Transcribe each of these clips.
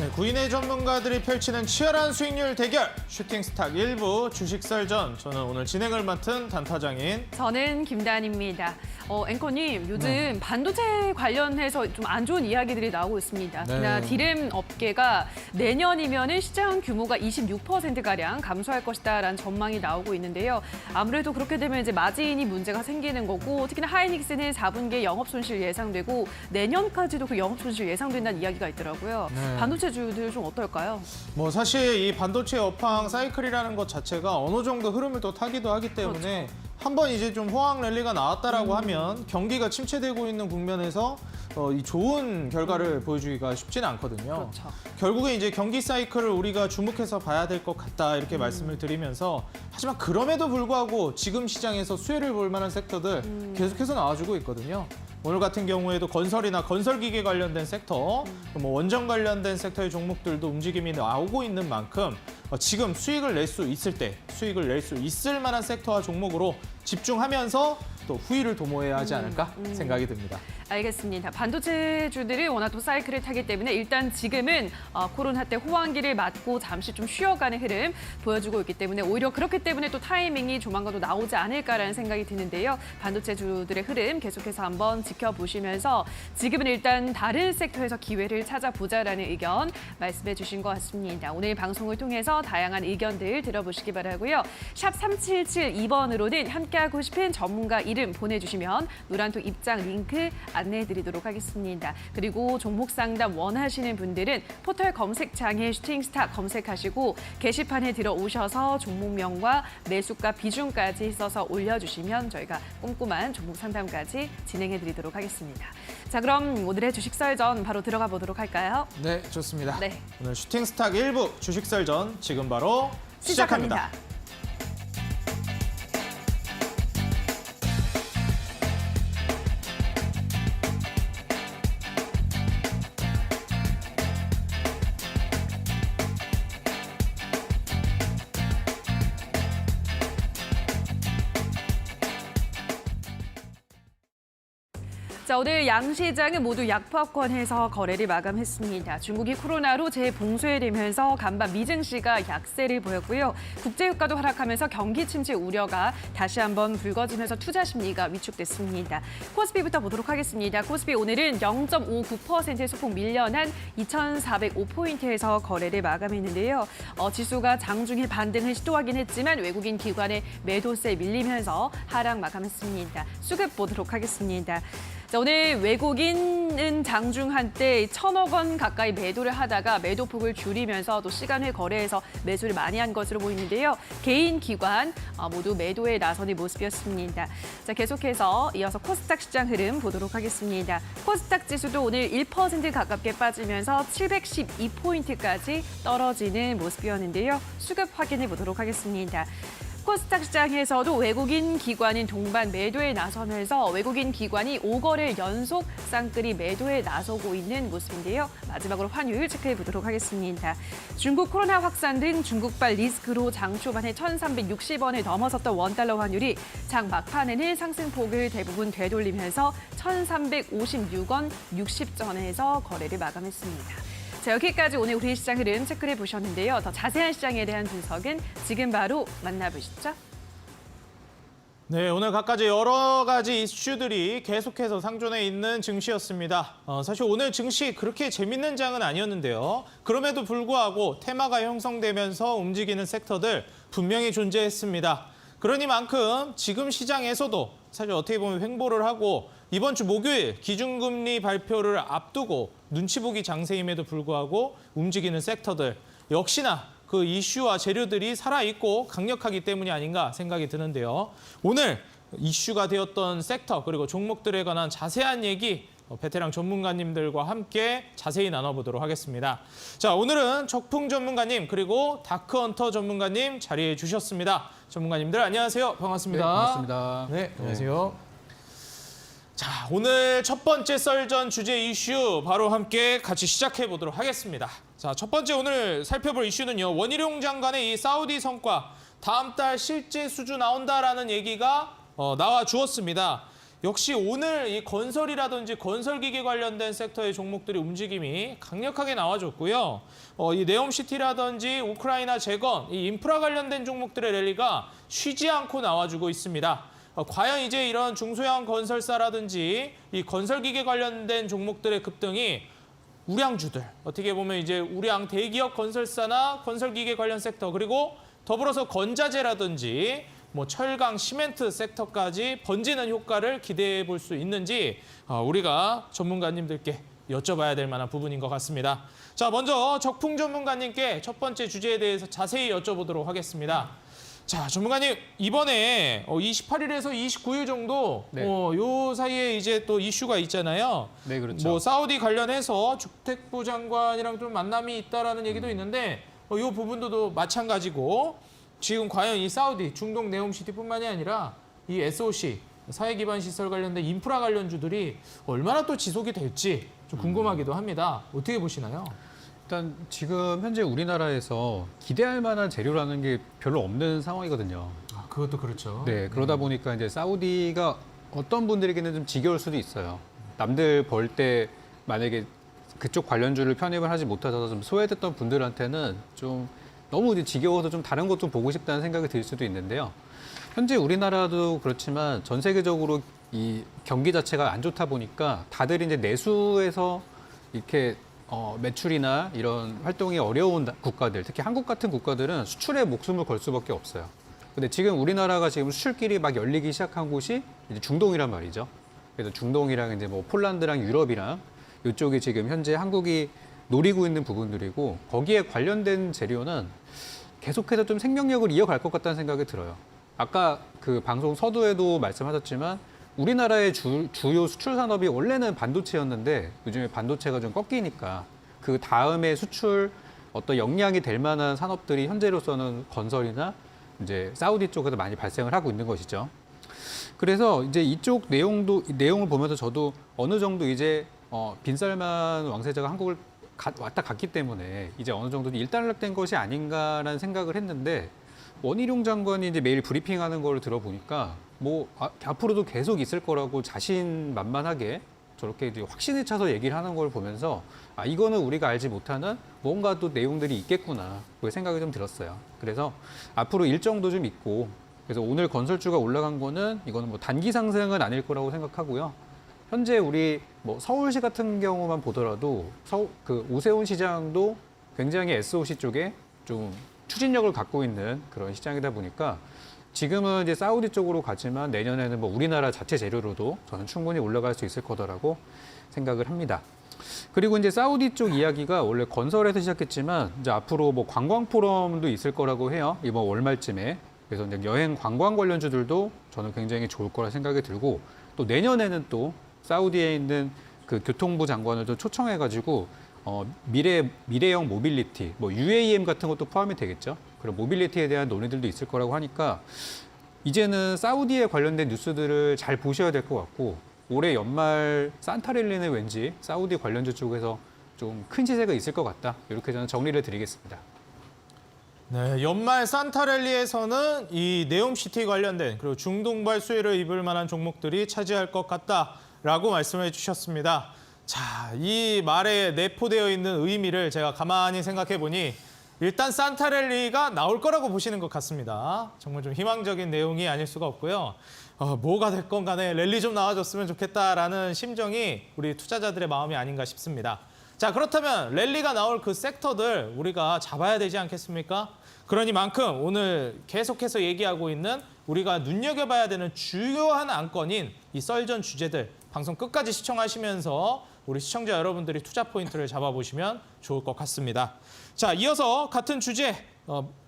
네, 구인의 전문가들이 펼치는 치열한 수익률 대결, 슈팅스탁 1부 주식설전. 저는 오늘 진행을 맡은 단타장인 저는 김단입니다. 앵커님, 요즘 반도체 관련해서 좀 안 좋은 이야기들이 나오고 있습니다. 특히나 디램 업계가 내년이면은 시장 규모가 26%가량 감소할 것이다라는 전망이 나오고 있는데요. 아무래도 그렇게 되면 이제 마진이 문제가 생기는 거고, 특히나 하이닉스는 4분기에 영업손실 예상되고 내년까지도 그 영업손실 예상된다는 이야기가 있더라고요. 네. 반도체주들 좀 어떨까요? 뭐 사실 이 반도체 업황 사이클이라는 것 자체가 어느 정도 흐름을 또 타기도 하기 때문에 한번 이제 좀 호황 랠리가 나왔다라고 하면 경기가 침체되고 있는 국면에서 이 좋은 결과를 보여주기가 쉽지는 않거든요. 그렇죠. 결국에 이제 경기 사이클을 우리가 주목해서 봐야 될 것 같다 이렇게 말씀을 드리면서, 하지만 그럼에도 불구하고 지금 시장에서 수혜를 볼 만한 섹터들 계속해서 나와주고 있거든요. 오늘 같은 경우에도 건설이나 건설기계 관련된 섹터, 뭐 원전 관련된 섹터의 종목들도 움직임이 나오고 있는 만큼 지금 수익을 낼 수 있을 때 수익을 낼 수 있을 만한 섹터와 종목으로 집중하면서 또 후위를 도모해야 하지 않을까 생각이 듭니다. 알겠습니다. 반도체주들이 워낙 또 사이클을 타기 때문에 일단 지금은 코로나 때 호황기를 맞고 잠시 좀 쉬어가는 흐름 보여주고 있기 때문에 오히려 그렇기 때문에 또 타이밍이 조만간 또 나오지 않을까라는 생각이 드는데요. 반도체주들의 흐름 계속해서 한번 지켜보시면서 지금은 일단 다른 섹터에서 기회를 찾아보자라는 의견 말씀해 주신 것 같습니다. 오늘 방송을 통해서 다양한 의견들 들어보시기 바라고요. 샵 3772번으로는 함께하고 싶은 전문가 이름 보내주시면 노란톡 입장 링크 안내해드리도록 하겠습니다. 그리고 종목 상담 원하시는 분들은 포털 검색창에 슈팅스탁 검색하시고 게시판에 들어오셔서 종목명과 매수가 비중까지 써서 올려주시면 저희가 꼼꼼한 종목 상담까지 진행해드리도록 하겠습니다. 자, 그럼 오늘의 주식설전 바로 들어가 보도록 할까요? 네, 좋습니다. 네. 오늘 슈팅스탁 1부 주식설전 지금 바로 시작합니다. 자, 오늘 양시장은 모두 약파권에서 거래를 마감했습니다. 중국이 코로나로 재봉쇄되면서 간밤 미증시가 약세를 보였고요. 국제유가도 하락하면서 경기 침체 우려가 다시 한번 불거지면서 투자 심리가 위축됐습니다. 코스피부터 보도록 하겠습니다. 코스피 오늘은 0.59% 소폭 밀려난 2,405포인트에서 거래를 마감했는데요. 지수가 장중에 반등을 시도하긴 했지만 외국인 기관의 매도세에 밀리면서 하락 마감했습니다. 수급 보도록 하겠습니다. 자, 오늘 외국인은 장중 한때 1,000억 원 가까이 매도를 하다가 매도폭을 줄이면서 또 시간외 거래에서 매수를 많이 한 것으로 보이는데요. 개인, 기관 모두 매도에 나서는 모습이었습니다. 자, 계속해서 이어서 코스닥 시장 흐름 보도록 하겠습니다. 코스닥 지수도 오늘 1% 가깝게 빠지면서 712포인트까지 떨어지는 모습이었는데요. 수급 확인해 보도록 하겠습니다. 코스닥 시장에서도 외국인 기관인 동반 매도에 나서면서 외국인 기관이 5거래 연속 쌍끌이 매도에 나서고 있는 모습인데요. 마지막으로 환율 체크해 보도록 하겠습니다. 중국 코로나 확산 등 중국발 리스크로 장 초반에 1,360원을 넘어섰던 원달러 환율이 장 막판에는 상승폭을 대부분 되돌리면서 1,356원 60전에서 거래를 마감했습니다. 자, 여기까지 오늘 우리 시장 흐름 체크를 해보셨는데요. 더 자세한 시장에 대한 분석은 지금 바로 만나보시죠. 네, 오늘 각가지 여러 가지 이슈들이 계속해서 상존해 있는 증시였습니다. 사실 오늘 증시 그렇게 재밌는 장은 아니었는데요. 그럼에도 불구하고 테마가 형성되면서 움직이는 섹터들 분명히 존재했습니다. 그러니만큼 지금 시장에서도 사실 어떻게 보면 횡보를 하고 이번 주 목요일 기준금리 발표를 앞두고 눈치 보기 장세임에도 불구하고 움직이는 섹터들, 역시나 그 이슈와 재료들이 살아있고 강력하기 때문이 아닌가 생각이 드는데요. 오늘 이슈가 되었던 섹터 그리고 종목들에 관한 자세한 얘기 베테랑 전문가님들과 함께 자세히 나눠보도록 하겠습니다. 자, 오늘은 적풍 전문가님 그리고 다크헌터 전문가님 자리해 주셨습니다. 전문가님들 안녕하세요. 반갑습니다. 네, 반갑습니다. 네, 안녕하세요. 자, 오늘 첫 번째 썰전 주제 이슈 바로 함께 같이 시작해 보도록 하겠습니다. 자, 첫 번째 오늘 살펴볼 이슈는요. 원희룡 장관의 이 사우디 성과 다음 달 실제 수주 나온다라는 얘기가 나와 주었습니다. 역시 오늘 이 건설이라든지 건설기계 관련된 섹터의 종목들이 움직임이 강력하게 나와줬고요. 이 네옴시티라든지 우크라이나 재건, 이 인프라 관련된 종목들의 랠리가 쉬지 않고 나와주고 있습니다. 과연 이제 이런 중소형 건설사라든지 이 건설기계 관련된 종목들의 급등이 우량주들, 어떻게 보면 이제 우량 대기업 건설사나 건설기계 관련 섹터, 그리고 더불어서 건자재라든지 뭐 철강, 시멘트 섹터까지 번지는 효과를 기대해 볼 수 있는지 우리가 전문가님들께 여쭤봐야 될 만한 부분인 것 같습니다. 자, 먼저 적풍 전문가님께 첫 번째 주제에 대해서 자세히 여쭤보도록 하겠습니다. 자, 전문가님, 이번에 28일에서 29일 정도 네. 요 사이에 이제 또 이슈가 있잖아요. 네, 그렇죠. 뭐 사우디 관련해서 주택부 장관이랑 좀 만남이 있다라는 얘기도 있는데 요 부분도 마찬가지고 지금 과연 이 사우디 중동 네옴시티뿐만이 아니라 이 SOC 사회기반시설 관련된 인프라 관련주들이 얼마나 또 지속이 될지 좀 궁금하기도 합니다. 어떻게 보시나요? 일단 지금 현재 우리나라에서 기대할 만한 재료라는 게 별로 없는 상황이거든요. 아, 그것도 그렇죠. 네, 그러다 보니까 이제 사우디가 어떤 분들에게는 좀 지겨울 수도 있어요. 남들 벌 때 만약에 그쪽 관련주를 편입을 하지 못하셔서 좀 소외됐던 분들한테는 좀 너무 이제 지겨워서 좀 다른 것 좀 보고 싶다는 생각이 들 수도 있는데요. 현재 우리나라도 그렇지만 전 세계적으로 이 경기 자체가 안 좋다 보니까 다들 이제 내수에서 이렇게 매출이나 이런 활동이 어려운 국가들, 특히 한국 같은 국가들은 수출에 목숨을 걸 수밖에 없어요. 근데 지금 우리나라가 지금 수출길이 막 열리기 시작한 곳이 이제 중동이란 말이죠. 그래서 중동이랑 이제 뭐 폴란드랑 유럽이랑 이쪽이 지금 현재 한국이 노리고 있는 부분들이고 거기에 관련된 재료는 계속해서 좀 생명력을 이어갈 것 같다는 생각이 들어요. 아까 그 방송 서두에도 말씀하셨지만 우리나라의 주요 수출 산업이 원래는 반도체였는데 요즘에 반도체가 좀 꺾이니까 그 다음에 수출 어떤 역량이 될 만한 산업들이 현재로서는 건설이나 이제 사우디 쪽에서 많이 발생을 하고 있는 것이죠. 그래서 이제 이쪽 내용을 보면서 저도 어느 정도 이제 빈살만 왕세자가 한국을 왔다 갔기 때문에 이제 어느 정도 일단락된 것이 아닌가라는 생각을 했는데 원희룡 장관이 이제 매일 브리핑하는 걸 들어보니까 뭐 앞으로도 계속 있을 거라고 자신만만하게 저렇게 이제 확신에 차서 얘기를 하는 걸 보면서 이거는 우리가 알지 못하는 뭔가 또 내용들이 있겠구나 그 생각이 좀 들었어요. 그래서 앞으로 일정도 좀 있고 그래서 오늘 건설주가 올라간 거는 이거는 뭐 단기 상승은 아닐 거라고 생각하고요. 현재 우리 뭐 서울시 같은 경우만 보더라도 그 오세훈 시장도 굉장히 SOC 쪽에 좀 추진력을 갖고 있는 그런 시장이다 보니까 지금은 이제 사우디 쪽으로 가지만 내년에는 뭐 우리나라 자체 재료로도 저는 충분히 올라갈 수 있을 거다라고 생각을 합니다. 그리고 이제 사우디 쪽 이야기가 원래 건설에서 시작했지만 이제 앞으로 뭐 관광 포럼도 있을 거라고 해요. 이번 월말쯤에. 그래서 이제 여행 관광 관련주들도 저는 굉장히 좋을 거라 생각이 들고 또 내년에는 또 사우디에 있는 그 교통부 장관을 또 초청해가지고 미래형 모빌리티, 뭐 UAM 같은 것도 포함이 되겠죠. 그런 모빌리티에 대한 논의들도 있을 거라고 하니까 이제는 사우디에 관련된 뉴스들을 잘 보셔야 될 것 같고 올해 연말 산타랠리는 왠지 사우디 관련주 쪽에서 좀 큰 시세가 있을 것 같다. 이렇게 저는 정리를 드리겠습니다. 네, 연말 산타랠리에서는 이 네옴시티 관련된 그리고 중동발 수혜를 입을 만한 종목들이 차지할 것 같다라고 말씀해 주셨습니다. 자, 이 말에 내포되어 있는 의미를 제가 가만히 생각해 보니 일단 산타랠리가 나올 거라고 보시는 것 같습니다. 정말 좀 희망적인 내용이 아닐 수가 없고요. 뭐가 될 건 간에 랠리 좀 나와줬으면 좋겠다라는 심정이 우리 투자자들의 마음이 아닌가 싶습니다. 자, 그렇다면 랠리가 나올 그 섹터들 우리가 잡아야 되지 않겠습니까? 그러니만큼 오늘 계속해서 얘기하고 있는 우리가 눈여겨봐야 되는 주요한 안건인 이 썰전 주제들 방송 끝까지 시청하시면서 우리 시청자 여러분들이 투자 포인트를 잡아보시면 좋을 것 같습니다. 자, 이어서 같은 주제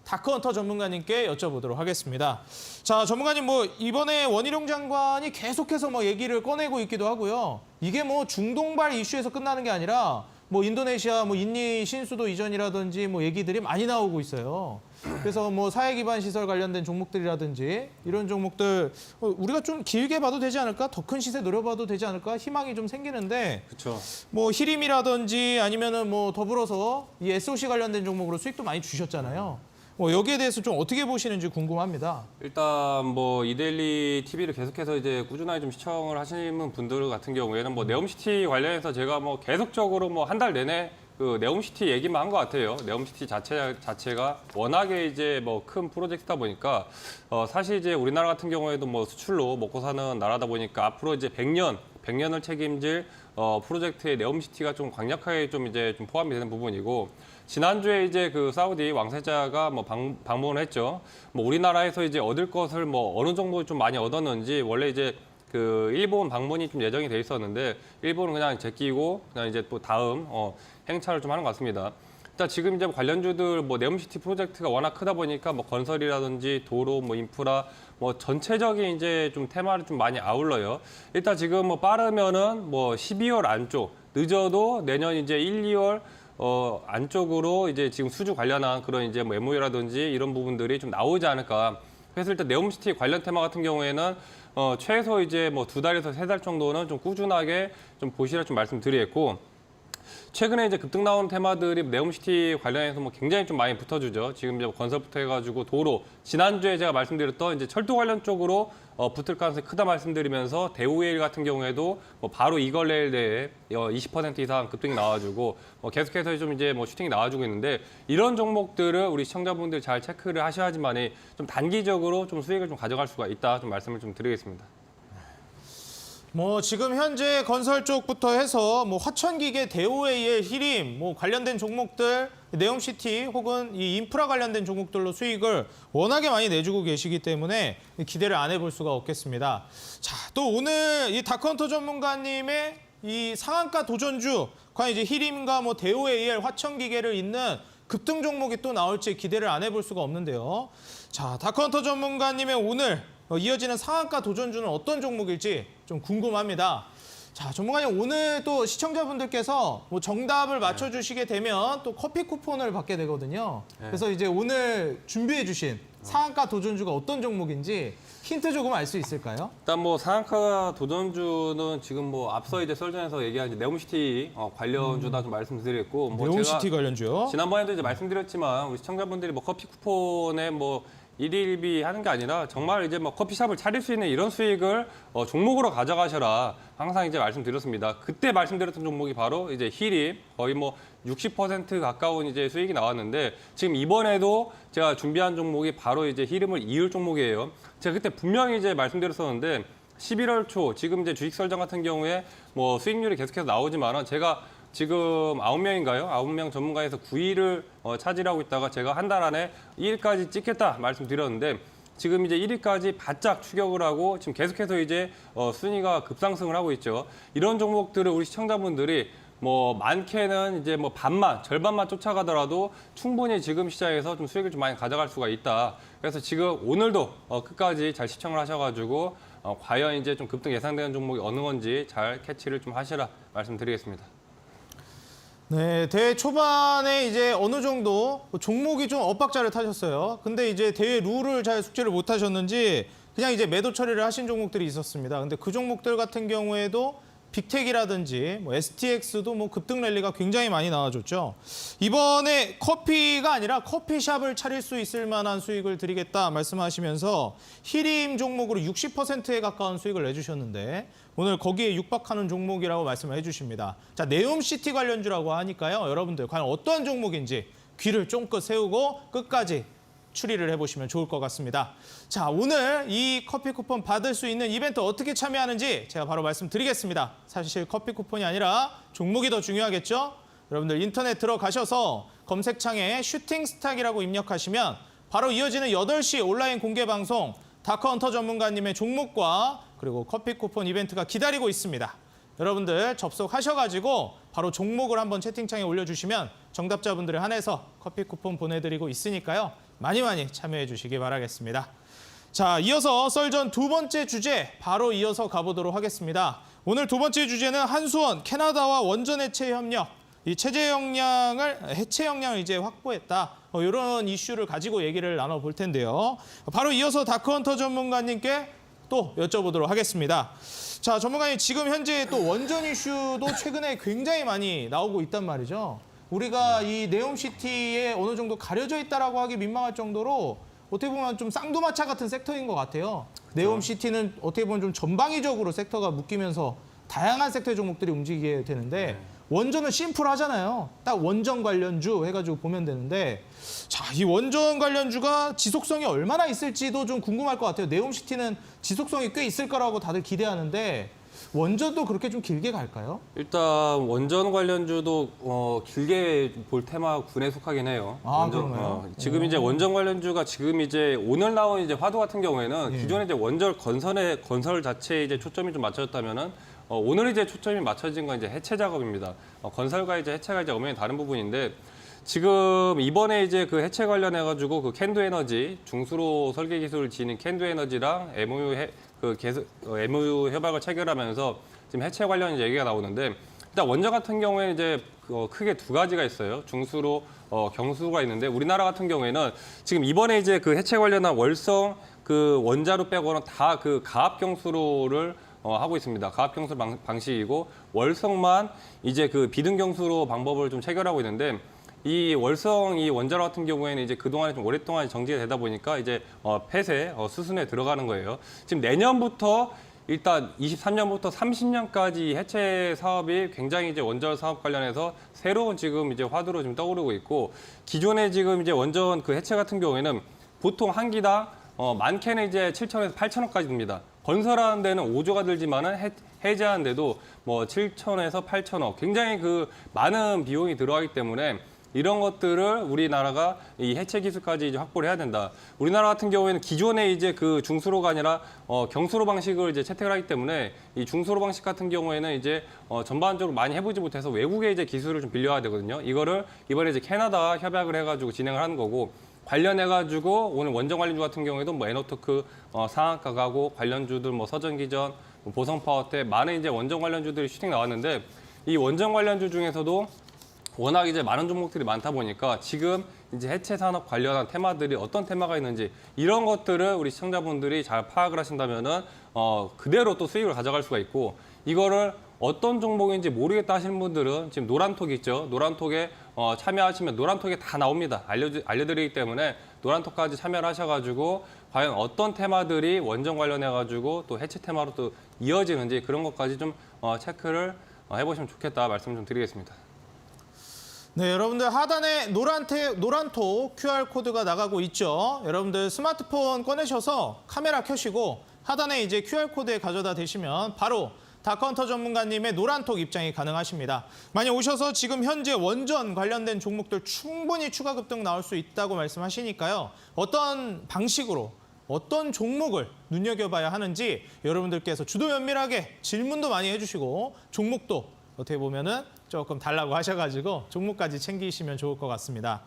다크헌터 전문가님께 여쭤보도록 하겠습니다. 자, 전문가님 뭐 이번에 원희룡 장관이 계속해서 뭐 얘기를 꺼내고 있기도 하고요. 이게 뭐 중동발 이슈에서 끝나는 게 아니라 뭐 인도네시아 뭐 인니 신수도 이전이라든지 뭐 얘기들이 많이 나오고 있어요. 그래서 뭐 사회 기반 시설 관련된 종목들이라든지 이런 종목들 우리가 좀 길게 봐도 되지 않을까? 더 큰 시세 노려봐도 되지 않을까? 희망이 좀 생기는데 그렇죠. 뭐 히림이라든지 아니면은 뭐 더불어서 이 SOC 관련된 종목으로 수익도 많이 주셨잖아요. 여기에 대해서 좀 어떻게 보시는지 궁금합니다. 일단 뭐 이데일리 TV를 계속해서 이제 꾸준하게 좀 시청을 하시는 분들 같은 경우에는 뭐 네옴시티 관련해서 제가 뭐 계속적으로 뭐 한 달 내내 그 네옴시티 얘기만 한 것 같아요. 네옴시티 자체가 워낙에 이제 뭐 큰 프로젝트다 보니까 사실 이제 우리나라 같은 경우에도 뭐 수출로 먹고 사는 나라다 보니까 앞으로 이제 100년을 책임질 프로젝트의 네옴시티가 좀 강력하게 좀 이제 좀 포함이 되는 부분이고, 지난주에 이제 그 사우디 왕세자가 뭐 방문을 했죠. 뭐 우리나라에서 이제 얻을 것을 뭐 어느 정도 좀 많이 얻었는지, 원래 이제 그 일본 방문이 좀 예정이 돼 있었는데 일본은 그냥 제끼고 그냥 이제 또 다음 행차를 좀 하는 것 같습니다. 일단 지금 이제 관련주들 뭐 네옴시티 프로젝트가 워낙 크다 보니까 뭐 건설이라든지 도로, 뭐 인프라, 뭐 전체적인 이제 좀 테마를 좀 많이 아울러요. 일단 지금 뭐 빠르면은 뭐 12월 안쪽, 늦어도 내년 이제 1, 2월 안쪽으로 이제 지금 수주 관련한 그런 이제 뭐 MOU라든지 이런 부분들이 좀 나오지 않을까. 그래서 일단 네옴시티 관련 테마 같은 경우에는 최소 이제 뭐 2달에서 3달 정도는 좀 꾸준하게 좀 보시라 좀 말씀드리겠고, 최근에 이제 급등 나온 테마들이 네옴시티 관련해서 뭐 굉장히 좀 많이 붙어주죠. 지금 이제 건설부터 해가지고 도로, 지난주에 제가 말씀드렸던 이제 철도 관련 쪽으로 붙을 가능성이 크다 말씀드리면서 대우레일 같은 경우에도 뭐 바로 이걸레일 내에 20% 이상 급등이 나와주고 계속해서 좀 이제 뭐 슈팅이 나와주고 있는데, 이런 종목들을 우리 시청자분들 잘 체크를 하셔야지만이 좀 단기적으로 좀 수익을 좀 가져갈 수가 있다, 좀 말씀을 좀 드리겠습니다. 뭐 지금 현재 건설 쪽부터 해서 뭐 화천기계, 대우AL, 히림 뭐 관련된 종목들, 네옴시티 혹은 이 인프라 관련된 종목들로 수익을 워낙에 많이 내주고 계시기 때문에 기대를 안 해볼 수가 없겠습니다. 자, 또 오늘 이 다크헌터 전문가님의 이 상한가 도전주, 과연 이제 히림과 뭐 대우AL, 화천기계를 잇는 급등 종목이 또 나올지 기대를 안 해볼 수가 없는데요. 자, 다크헌터 전문가님의 오늘 이어지는 상한가 도전주는 어떤 종목일지 좀 궁금합니다. 자, 전문가님, 오늘 또 시청자분들께서 뭐 정답을 맞춰주시게 되면 또 커피 쿠폰을 받게 되거든요. 그래서 이제 오늘 준비해주신 상한가 도전주가 어떤 종목인지 힌트 조금 알 수 있을까요? 일단 뭐 상한가 도전주는 지금 뭐 앞서 이제 썰전에서 얘기한 이제 네옴시티 관련주다 좀 말씀드렸고, 뭐 네옴시티 제가 관련주요? 지난번에도 이제 말씀드렸지만 우리 시청자분들이 뭐 커피 쿠폰에 뭐 일일비 하는 게 아니라 정말 이제 뭐 커피숍을 차릴 수 있는 이런 수익을 종목으로 가져가셔라, 항상 이제 말씀드렸습니다. 그때 말씀드렸던 종목이 바로 이제 히림, 거의 뭐 60% 가까운 이제 수익이 나왔는데, 지금 이번에도 제가 준비한 종목이 바로 이제 히림을 이을 종목이에요. 제가 그때 분명히 이제 말씀드렸었는데 11월 초 지금 이제 주식 설정 같은 경우에 뭐 수익률이 계속해서 나오지만은 제가 지금 9명인가요? 9명 전문가에서 9위를 차지하고 있다가 제가 한 달 안에 1위까지 찍겠다 말씀드렸는데, 지금 이제 1위까지 바짝 추격을 하고 지금 계속해서 이제 순위가 급상승을 하고 있죠. 이런 종목들을 우리 시청자분들이 뭐 많게는 이제 뭐 절반만 쫓아가더라도 충분히 지금 시장에서 좀 수익을 좀 많이 가져갈 수가 있다. 그래서 지금 오늘도 끝까지 잘 시청을 하셔가지고 과연 이제 좀 급등 예상되는 종목이 어느 건지 잘 캐치를 좀 하시라 말씀드리겠습니다. 네, 대회 초반에 이제 어느 정도 종목이 좀 엇박자를 타셨어요. 근데 이제 대회 룰을 잘 숙지를 못 하셨는지 그냥 이제 매도 처리를 하신 종목들이 있었습니다. 근데 그 종목들 같은 경우에도 빅텍이라든지 뭐 STX도 뭐 급등 랠리가 굉장히 많이 나와줬죠. 이번에 커피가 아니라 커피숍을 차릴 수 있을 만한 수익을 드리겠다 말씀하시면서 히림 종목으로 60%에 가까운 수익을 내주셨는데, 오늘 거기에 육박하는 종목이라고 말씀을 해주십니다. 자, 네옴시티 관련주라고 하니까요. 여러분들 과연 어떤 종목인지 귀를 쫑긋 세우고 끝까지 추리를 해보시면 좋을 것 같습니다. 자, 오늘 이 커피 쿠폰 받을 수 있는 이벤트 어떻게 참여하는지 제가 바로 말씀드리겠습니다. 사실 커피 쿠폰이 아니라 종목이 더 중요하겠죠? 여러분들 인터넷 들어가셔서 검색창에 슈팅스탁이라고 입력하시면 바로 이어지는 8시 온라인 공개 방송 다크헌터 전문가님의 종목과 그리고 커피 쿠폰 이벤트가 기다리고 있습니다. 여러분들 접속하셔가지고 바로 종목을 한번 채팅창에 올려주시면 정답자분들에 한해서 커피 쿠폰 보내드리고 있으니까요. 많이 참여해 주시기 바라겠습니다. 자, 이어서 썰전 두 번째 주제 바로 이어서 가보도록 하겠습니다. 오늘 두 번째 주제는 한수원, 캐나다와 원전 해체 협력, 이 해체 역량을 이제 확보했다. 이런 이슈를 가지고 얘기를 나눠볼 텐데요. 바로 이어서 다크헌터 전문가님께 또 여쭤보도록 하겠습니다. 자, 전문가님, 지금 현재 또 원전 이슈도 최근에 굉장히 많이 나오고 있단 말이죠. 우리가 이 네옴시티에 어느 정도 가려져 있다라고 하기 민망할 정도로 어떻게 보면 좀 쌍두마차 같은 섹터인 것 같아요. 네옴시티는 어떻게 보면 좀 전방위적으로 섹터가 묶이면서 다양한 섹터의 종목들이 움직이게 되는데 원전은 심플하잖아요. 딱 원전 관련주 해가지고 보면 되는데 자, 이 원전 관련주가 지속성이 얼마나 있을지도 좀 궁금할 것 같아요. 네옴시티는 지속성이 꽤 있을 거라고 다들 기대하는데 원전도 그렇게 좀 길게 갈까요? 일단 원전 관련주도 길게 볼 테마군에 속하긴 해요. 아, 그러나요? 지금 이제 원전 관련주가 지금 이제 오늘 나온 이제 화두 같은 경우에는 예. 기존에 이제 원전 건설 자체에 이제 초점이 좀 맞춰졌다면은 오늘 이제 초점이 맞춰진 건 이제 해체 작업입니다. 건설과 이제 해체가 이제 엄연히 다른 부분인데 지금 이번에 이제 그 해체 관련해 가지고 그 캔두 에너지 중수로 설계 기술을 지닌 캔두 에너지랑 MOU 협약을 체결하면서 지금 해체 관련 얘기가 나오는데 일단 원전 같은 경우에는 이제 크게 두 가지가 있어요. 중수로 경수가 있는데 우리나라 같은 경우에는 지금 이번에 이제 그 해체 관련한 월성 그 원자로 빼고는 다 그 가압 경수로를 하고 있습니다. 가압 경수 방식이고 월성만 이제 그 비등 경수로 방법을 좀 체결하고 있는데 이 월성 이 원자로 같은 경우에는 이제 그동안에 좀 오랫동안 정지가 되다 보니까 이제 폐쇄 수순에 들어가는 거예요. 지금 내년부터 일단 23년부터 30년까지 해체 사업이 굉장히 이제 원전 사업 관련해서 새로운 지금 이제 화두로 지금 떠오르고 있고 기존에 지금 이제 원전 그 해체 같은 경우에는 보통 한 기당 많게는 이제 7천에서 8천억까지 듭니다. 건설하는 데는 5조가 들지만은 해제하는 데도 뭐 7천에서 8천억 굉장히 그 많은 비용이 들어가기 때문에 이런 것들을 우리나라가 이 해체 기술까지 이제 확보를 해야 된다. 우리나라 같은 경우에는 기존에 이제 그 중수로가 아니라 경수로 방식을 이제 채택을 하기 때문에 이 중수로 방식 같은 경우에는 이제 전반적으로 많이 해보지 못해서 외국의 이제 기술을 좀 빌려야 되거든요. 이거를 이번에 이제 캐나다 협약을 해가지고 진행을 하는 거고 관련해가지고 오늘 원전 관련주 같은 경우에도 뭐 에너토크 상한가 가고 관련주들 뭐 서전기전, 보성파워테 많은 이제 원전 관련주들이 슈팅 나왔는데 이 원전 관련주 중에서도 워낙 이제 많은 종목들이 많다 보니까 지금 이제 해체 산업 관련한 테마들이 어떤 테마가 있는지 이런 것들을 우리 시청자분들이 잘 파악을 하신다면은 그대로 또 수익을 가져갈 수가 있고 이거를 어떤 종목인지 모르겠다 하시는 분들은 지금 노란톡 있죠. 노란톡에 참여하시면 노란톡에 다 나옵니다. 알려드리기 때문에 노란톡까지 참여를 하셔가지고 과연 어떤 테마들이 원전 관련해가지고 또 해체 테마로 또 이어지는지 그런 것까지 좀 체크를 해보시면 좋겠다 말씀 좀 드리겠습니다. 네, 여러분들 하단에 노란톡 QR코드가 나가고 있죠. 여러분들 스마트폰 꺼내셔서 카메라 켜시고 하단에 이제 QR코드에 가져다 대시면 바로 다카운터 전문가님의 노란톡 입장이 가능하십니다. 만약 오셔서 지금 현재 원전 관련된 종목들 충분히 추가 급등 나올 수 있다고 말씀하시니까요. 어떤 방식으로 어떤 종목을 눈여겨봐야 하는지 여러분들께서 주도 면밀하게 질문도 많이 해주시고 종목도 어떻게 보면은 조금 달라고 하셔가지고 종목까지 챙기시면 좋을 것 같습니다.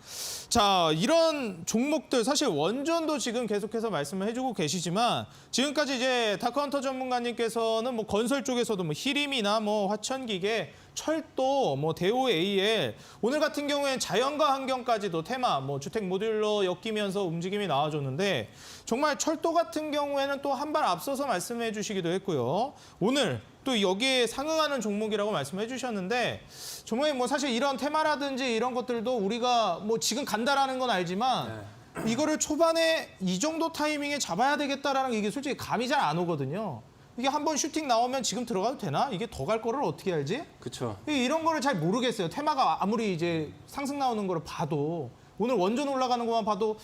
자, 이런 종목들 사실 원전도 지금 계속해서 말씀을 해주고 계시지만 지금까지 이제 다카운터 전문가님께서는 뭐 건설 쪽에서도 뭐 히림이나 뭐 화천기계, 철도, 뭐 대우 AL 오늘 같은 경우에는 자연과 환경까지도 테마, 뭐 주택 모듈러 엮이면서 움직임이 나와줬는데 정말 철도 같은 경우에는 또 한 발 앞서서 말씀해 주시기도 했고요. 오늘 또 여기에 상응하는 종목이라고 말씀해 주셨는데 정말 뭐 사실 이런 테마라든지 이런 것들도 우리가 뭐 지금 간다라는 건 알지만 이거를 초반에 이 정도 타이밍에 잡아야 되겠다라는 게 이게 솔직히 감이 잘 안 오거든요. 이게 한번 슈팅 나오면 지금 들어가도 되나? 이게 더 갈 거를 어떻게 알지? 그렇죠. 이런 거를 잘 모르겠어요. 테마가 아무리 이제 상승 나오는 거를 봐도 오늘 원전 올라가는 것만 봐도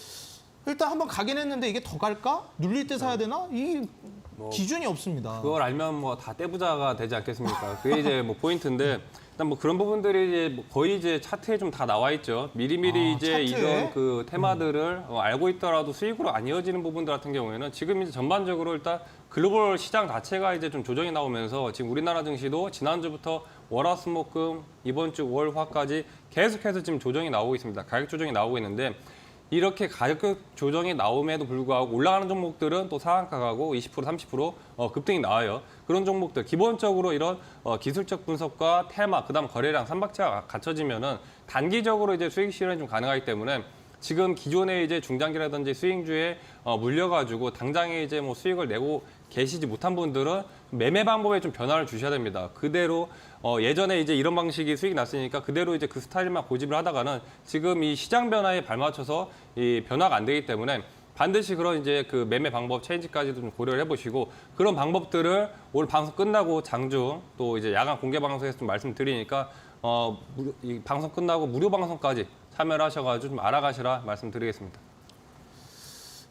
일단 한번 가긴 했는데 이게 더 갈까? 눌릴 때 사야 되나? 이 기준이 없습니다. 그걸 알면 뭐 다 떼부자가 되지 않겠습니까? 그게 이제 뭐 포인트인데 일단 뭐 그런 부분들이 이제 뭐 거의 이제 차트에 좀 다 나와 있죠. 미리미리 이제 차트에? 이런 그 테마들을 알고 있더라도 수익으로 안 이어지는 부분들 같은 경우에는 지금 이제 전반적으로 일단 글로벌 시장 자체가 이제 좀 조정이 나오면서 지금 우리나라 증시도 지난주부터 월화수목금 이번 주 월화까지 계속해서 지금 조정이 나오고 있습니다. 가격 조정이 나오고 있는데 이렇게 가격 조정이 나옴에도 불구하고 올라가는 종목들은 또 상한가 가고 20% 30% 급등이 나와요. 그런 종목들 기본적으로 이런 기술적 분석과 테마 그다음 거래량 삼박자가 갖춰지면은 단기적으로 이제 수익 실현이 좀 가능하기 때문에 지금 기존의 이제 중장기라든지 스윙주에 물려가지고 당장에 이제 뭐 수익을 내고 계시지 못한 분들은 매매 방법에 좀 변화를 주셔야 됩니다. 그대로 예전에 이제 이런 방식이 수익이 났으니까 그대로 이제 그 스타일만 고집을 하다가는 지금 이 시장 변화에 발맞춰서 이 변화가 안 되기 때문에 반드시 그런 이제 그 매매 방법 체인지까지도 좀 고려를 해보시고 그런 방법들을 오늘 방송 끝나고 장중 또 이제 야간 공개 방송에서 좀 말씀드리니까 이 방송 끝나고 무료 방송까지 참여를 하셔가지고 좀 알아가시라 말씀드리겠습니다.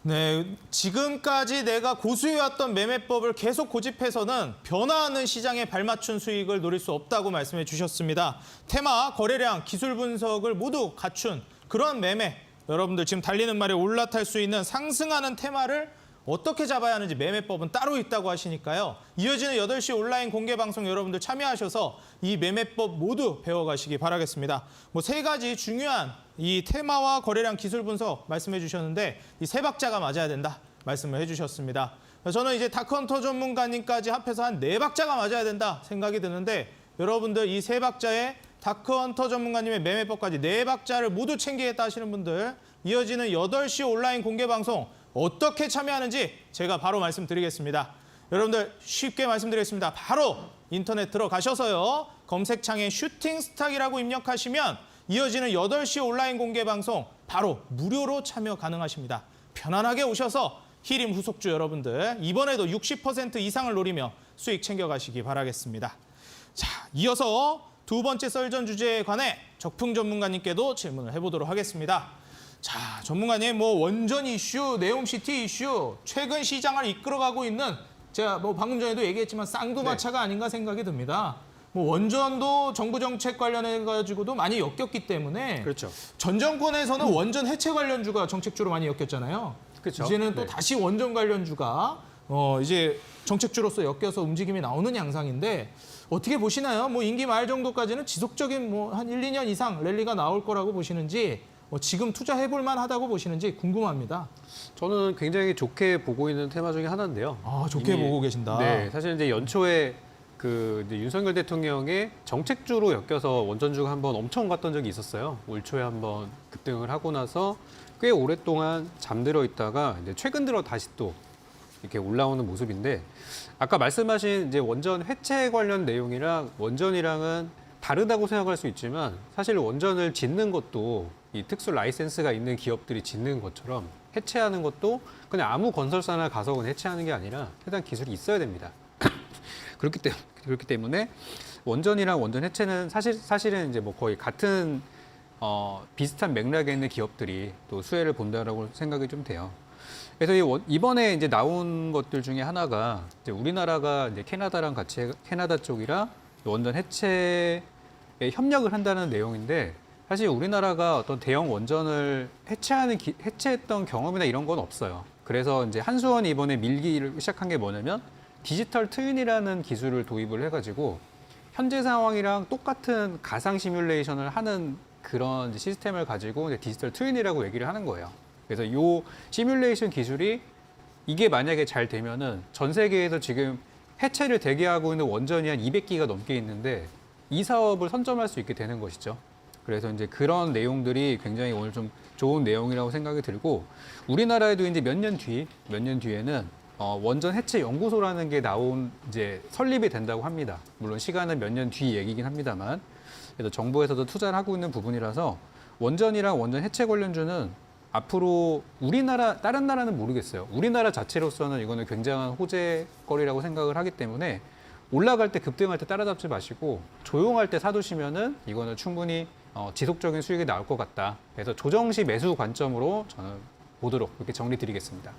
네, 지금까지 내가 고수해왔던 매매법을 계속 고집해서는 변화하는 시장에 발맞춘 수익을 노릴 수 없다고 말씀해 주셨습니다. 테마, 거래량, 기술 분석을 모두 갖춘 그런 매매, 여러분들 지금 달리는 말에 올라탈 수 있는 상승하는 테마를 어떻게 잡아야 하는지 매매법은 따로 있다고 하시니까요. 이어지는 8시 온라인 공개 방송 여러분들 참여하셔서 이 매매법 모두 배워가시기 바라겠습니다. 뭐 3가지 중요한 이 테마와 거래량 기술 분석 말씀해 주셨는데 이 3박자가 맞아야 된다 말씀을 해주셨습니다. 저는 이제 다크헌터 전문가님까지 합해서 한 4박자가 맞아야 된다 생각이 드는데 여러분들 이 3박자에 다크헌터 전문가님의 매매법까지 4박자를 모두 챙기겠다 하시는 분들 이어지는 8시 온라인 공개 방송 어떻게 참여하는지 제가 바로 말씀드리겠습니다. 여러분들 쉽게 말씀드리겠습니다. 바로 인터넷 들어가셔서요. 검색창에 슈팅스탁이라고 입력하시면 이어지는 8시 온라인 공개 방송 바로 무료로 참여 가능하십니다. 편안하게 오셔서 히림 후속주 여러분들 이번에도 60% 이상을 노리며 수익 챙겨가시기 바라겠습니다. 자, 이어서 2번째 썰전 주제에 관해 적풍 전문가님께도 질문을 해보도록 하겠습니다. 자, 전문가님, 뭐 원전 이슈, 네옴시티 이슈, 최근 시장을 이끌어가고 있는 제가 뭐 방금 전에도 얘기했지만 쌍두마차가 아닌가 생각이 듭니다. 뭐 원전도 정부 정책 관련해 가지고도 많이 엮였기 때문에 그렇죠. 전 정권에서는 원전 해체 관련주가 정책주로 많이 엮였잖아요. 그렇죠. 이제는 또 네. 다시 원전 관련주가 이제 정책주로서 엮여서 움직임이 나오는 양상인데 어떻게 보시나요? 뭐 임기 말 정도까지는 지속적인 뭐 한 1, 2년 이상 랠리가 나올 거라고 보시는지 지금 투자해볼 만하다고 보시는지 궁금합니다. 저는 굉장히 좋게 보고 있는 테마 중에 하나인데요. 아, 좋게 보고 계신다. 네, 사실 이제 연초에 이제 윤석열 대통령의 정책주로 엮여서 원전주가 한번 엄청 갔던 적이 있었어요. 올 초에 한번 급등을 하고 나서 꽤 오랫동안 잠들어 있다가 이제 최근 들어 다시 또 이렇게 올라오는 모습인데 아까 말씀하신 이제 원전 해체 관련 내용이랑 원전이랑은 다르다고 생각할 수 있지만 사실 원전을 짓는 것도 이 특수 라이센스가 있는 기업들이 짓는 것처럼 해체하는 것도 그냥 아무 건설사나 가서 그냥 해체하는 게 아니라 해당 기술이 있어야 됩니다. 그렇기 때문에 원전이랑 원전 해체는 사실은 이제 뭐 거의 같은 비슷한 맥락에 있는 기업들이 또 수혜를 본다라고 생각이 좀 돼요. 그래서 이번에 이제 나온 것들 중에 하나가 이제 우리나라가 이제 캐나다랑 같이 캐나다 쪽이랑 원전 해체에 협력을 한다는 내용인데 사실 우리나라가 어떤 대형 원전을 해체했던 경험이나 이런 건 없어요. 그래서 이제 한수원이 이번에 밀기를 시작한 게 뭐냐면 디지털 트윈이라는 기술을 도입을 해가지고 현재 상황이랑 똑같은 가상 시뮬레이션을 하는 그런 시스템을 가지고 이제 디지털 트윈이라고 얘기를 하는 거예요. 그래서 이 시뮬레이션 기술이 이게 만약에 잘 되면은 전 세계에서 지금 해체를 대기하고 있는 원전이 한 200기가 넘게 있는데 이 사업을 선점할 수 있게 되는 것이죠. 그래서 이제 그런 내용들이 굉장히 오늘 좀 좋은 내용이라고 생각이 들고 우리나라에도 이제 몇 년 뒤에는 원전 해체 연구소라는 게 이제 설립이 된다고 합니다. 물론 시간은 몇 년 뒤 얘기긴 합니다만 그래서 정부에서도 투자를 하고 있는 부분이라서 원전이랑 원전 해체 관련주는 앞으로 다른 나라는 모르겠어요. 우리나라 자체로서는 이거는 굉장한 호재거리라고 생각을 하기 때문에 올라갈 때 급등할 때 따라잡지 마시고 조용할 때 사두시면은 이거는 충분히 지속적인 수익이 나올 것 같다. 그래서 조정시 매수 관점으로 저는 보도록 이렇게 정리 드리겠습니다.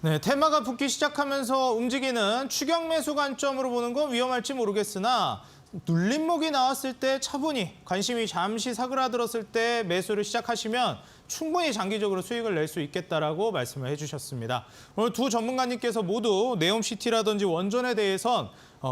네, 테마가 붙기 시작하면서 움직이는 추격 매수 관점으로 보는 건 위험할지 모르겠으나 눌림목이 나왔을 때 차분히 관심이 잠시 사그라들었을 때 매수를 시작하시면 충분히 장기적으로 수익을 낼 수 있겠다라고 말씀을 해주셨습니다. 오늘 두 전문가님께서 모두 네옴시티라든지 원전에 대해선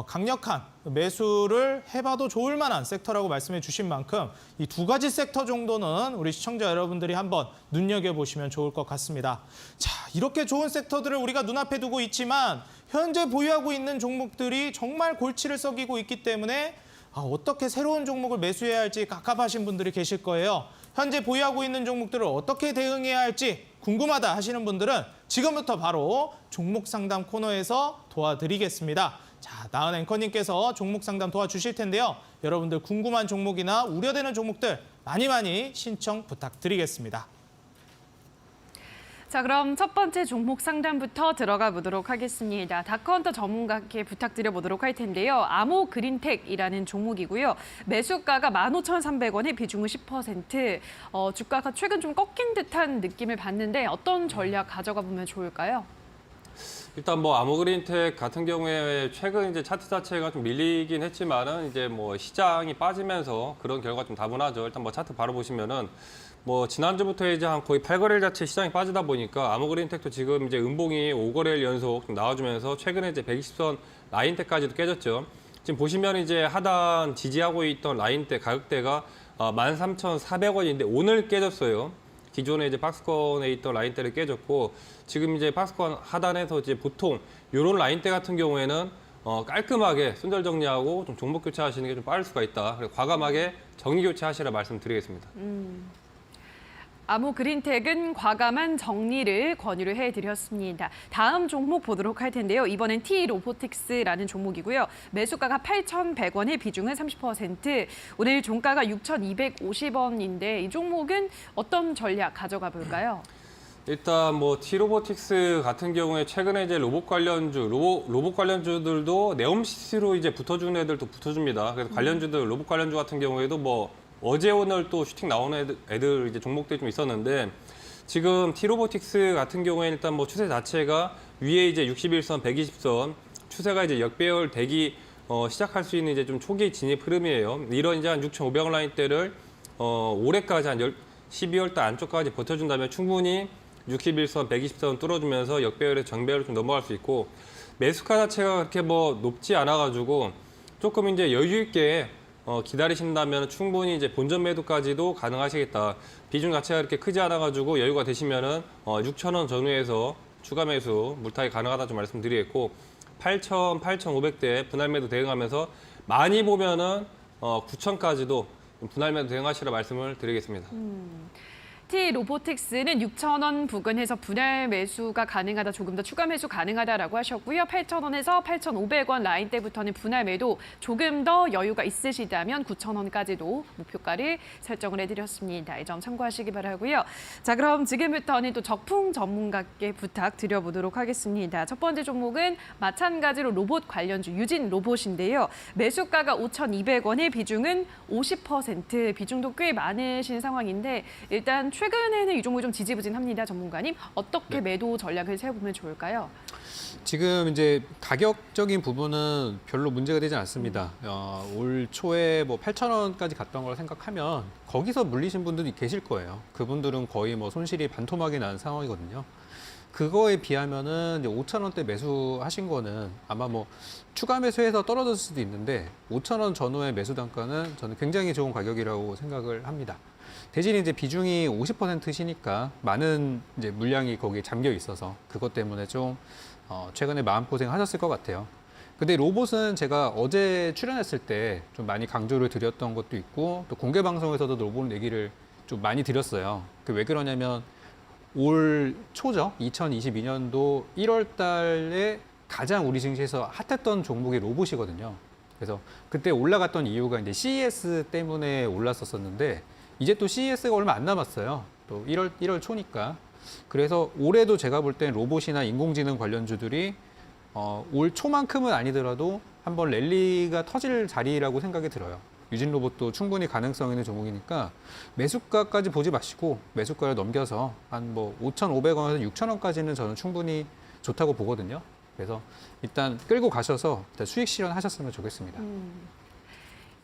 강력한 매수를 해봐도 좋을 만한 섹터라고 말씀해 주신 만큼 이 2가지 섹터 정도는 우리 시청자 여러분들이 한번 눈여겨보시면 좋을 것 같습니다. 자, 이렇게 좋은 섹터들을 우리가 눈앞에 두고 있지만 현재 보유하고 있는 종목들이 정말 골치를 썩이고 있기 때문에 어떻게 새로운 종목을 매수해야 할지 갑갑하신 분들이 계실 거예요. 현재 보유하고 있는 종목들을 어떻게 대응해야 할지 궁금하다 하시는 분들은 지금부터 바로 종목 상담 코너에서 도와드리겠습니다. 자, 나은 앵커님께서 종목 상담 도와주실 텐데요. 여러분들 궁금한 종목이나 우려되는 종목들 많이 신청 부탁드리겠습니다. 자, 그럼 첫 번째 종목 상담부터 들어가 보도록 하겠습니다. 다크헌터 전문가께 부탁드려 보도록 할 텐데요. 아모 그린텍이라는 종목이고요. 매수가가 15,300원에 비중은 10%. 주가가 최근 좀 꺾인 듯한 느낌을 받는데 어떤 전략 가져가 보면 좋을까요? 일단 뭐 아모그린텍 같은 경우에 최근 이제 차트 자체가 좀 밀리긴 했지만은 이제 뭐 시장이 빠지면서 그런 결과 좀 다분하죠. 일단 뭐 차트 바로 보시면은 뭐 지난주부터 이제 한 거의 8거래일 자체 시장이 빠지다 보니까 아모그린텍도 지금 이제 음봉이 5거래일 연속 좀 나와주면서 최근에 이제 120선 라인대까지도 깨졌죠. 지금 보시면 이제 하단 지지하고 있던 라인대 가격대가 13,400원인데 오늘 깨졌어요. 기존에 이제 박스권에 있던 라인대를 깨졌고 지금 이제 박스권 하단에서 이제 보통 이런 라인대 같은 경우에는 깔끔하게 손절 정리하고 좀 종목 교체하시는 게 좀 빠를 수가 있다. 그래서 과감하게 정리 교체하시라 말씀드리겠습니다. 아모 그린텍은 과감한 정리를 권유를 해드렸습니다. 다음 종목 보도록 할 텐데요. 이번엔 T-로보틱스라는 종목이고요. 매수가가 8,100원에 비중은 30%. 오늘 종가가 6,250원인데 이 종목은 어떤 전략 가져가 볼까요? 일단 뭐 T-로보틱스 같은 경우에 최근에 이제 로봇 관련주들도 네옴시티로 이제 붙어주는 애들도 붙어줍니다. 그래서 관련주들 로봇 관련주 같은 경우에도 뭐 어제 오늘 또 슈팅 나오는 애들 이제 종목들이 좀 있었는데 지금 T-로보틱스 같은 경우에 일단 뭐 추세 자체가 위에 이제 61선, 120선 추세가 이제 역배열되기 시작할 수 있는 이제 좀 초기 진입 흐름이에요. 이런 이제 한 6,500원 라인대를 올해까지 한 12월 달 안쪽까지 버텨준다면 충분히 61선, 120선 뚫어주면서 역배열에서 정배열로 좀 넘어갈 수 있고 매수가 자체가 그렇게 뭐 높지 않아가지고 조금 이제 여유 있게 기다리신다면 충분히 이제 본전 매도까지도 가능하시겠다. 비중 자체가 그렇게 크지 않아가지고 여유가 되시면은 6,000원 전후에서 추가 매수 물타기 가능하다 좀 말씀드리겠고 8,000, 8,500대 분할 매도 대응하면서 많이 보면은 9,000까지도 분할 매도 대응하시라 말씀을 드리겠습니다. T-로보틱스는 6,000원 부근에서 분할 매수가 가능하다, 조금 더 추가 매수 가능하다라고 하셨고요. 8,000원에서 8,500원 라인대부터는 분할 매도 조금 더 여유가 있으시다면 9,000원까지도 목표가를 설정을 해드렸습니다. 이 점 참고하시기 바라고요. 자, 그럼 지금부터는 또 적풍 전문가께 부탁드려보도록 하겠습니다. 첫 번째 종목은 마찬가지로 로봇 관련주 유진 로봇인데요. 매수가가 5,200원의 비중은 50%, 비중도 꽤 많으신 상황인데 일단 최근에는 이 종목이 좀 지지부진합니다, 전문가님. 어떻게 매도 전략을 세워보면 좋을까요? 지금 이제 가격적인 부분은 별로 문제가 되지 않습니다. 올 초에 뭐 8,000원까지 갔던 걸 생각하면 거기서 물리신 분들이 계실 거예요. 그분들은 거의 뭐 손실이 반토막이 난 상황이거든요. 그거에 비하면은 이제 5,000원대 매수하신 거는 아마 뭐 추가 매수해서 떨어졌을 수도 있는데 5,000원 전후의 매수 단가는 저는 굉장히 좋은 가격이라고 생각을 합니다. 대신 이제 비중이 50%시니까 많은 이제 물량이 거기에 잠겨 있어서 그것 때문에 좀 최근에 마음고생 하셨을 것 같아요. 근데 로봇은 제가 어제 출연했을 때 좀 많이 강조를 드렸던 것도 있고 또 공개 방송에서도 로봇 얘기를 좀 많이 드렸어요. 왜 그러냐면 올 초죠. 2022년도 1월 달에 가장 우리 증시에서 핫했던 종목이 로봇이거든요. 그래서 그때 올라갔던 이유가 이제 CES 때문에 올랐었는데 이제 또 CES가 얼마 안 남았어요. 또 1월 초니까. 그래서 올해도 제가 볼 땐 로봇이나 인공지능 관련주들이 올 초만큼은 아니더라도 한번 랠리가 터질 자리라고 생각이 들어요. 유진 로봇도 충분히 가능성 있는 종목이니까 매수가까지 보지 마시고 매수가를 넘겨서 한 뭐 5,500원에서 6,000원까지는 저는 충분히 좋다고 보거든요. 그래서 일단 끌고 가셔서 일단 수익 실현하셨으면 좋겠습니다.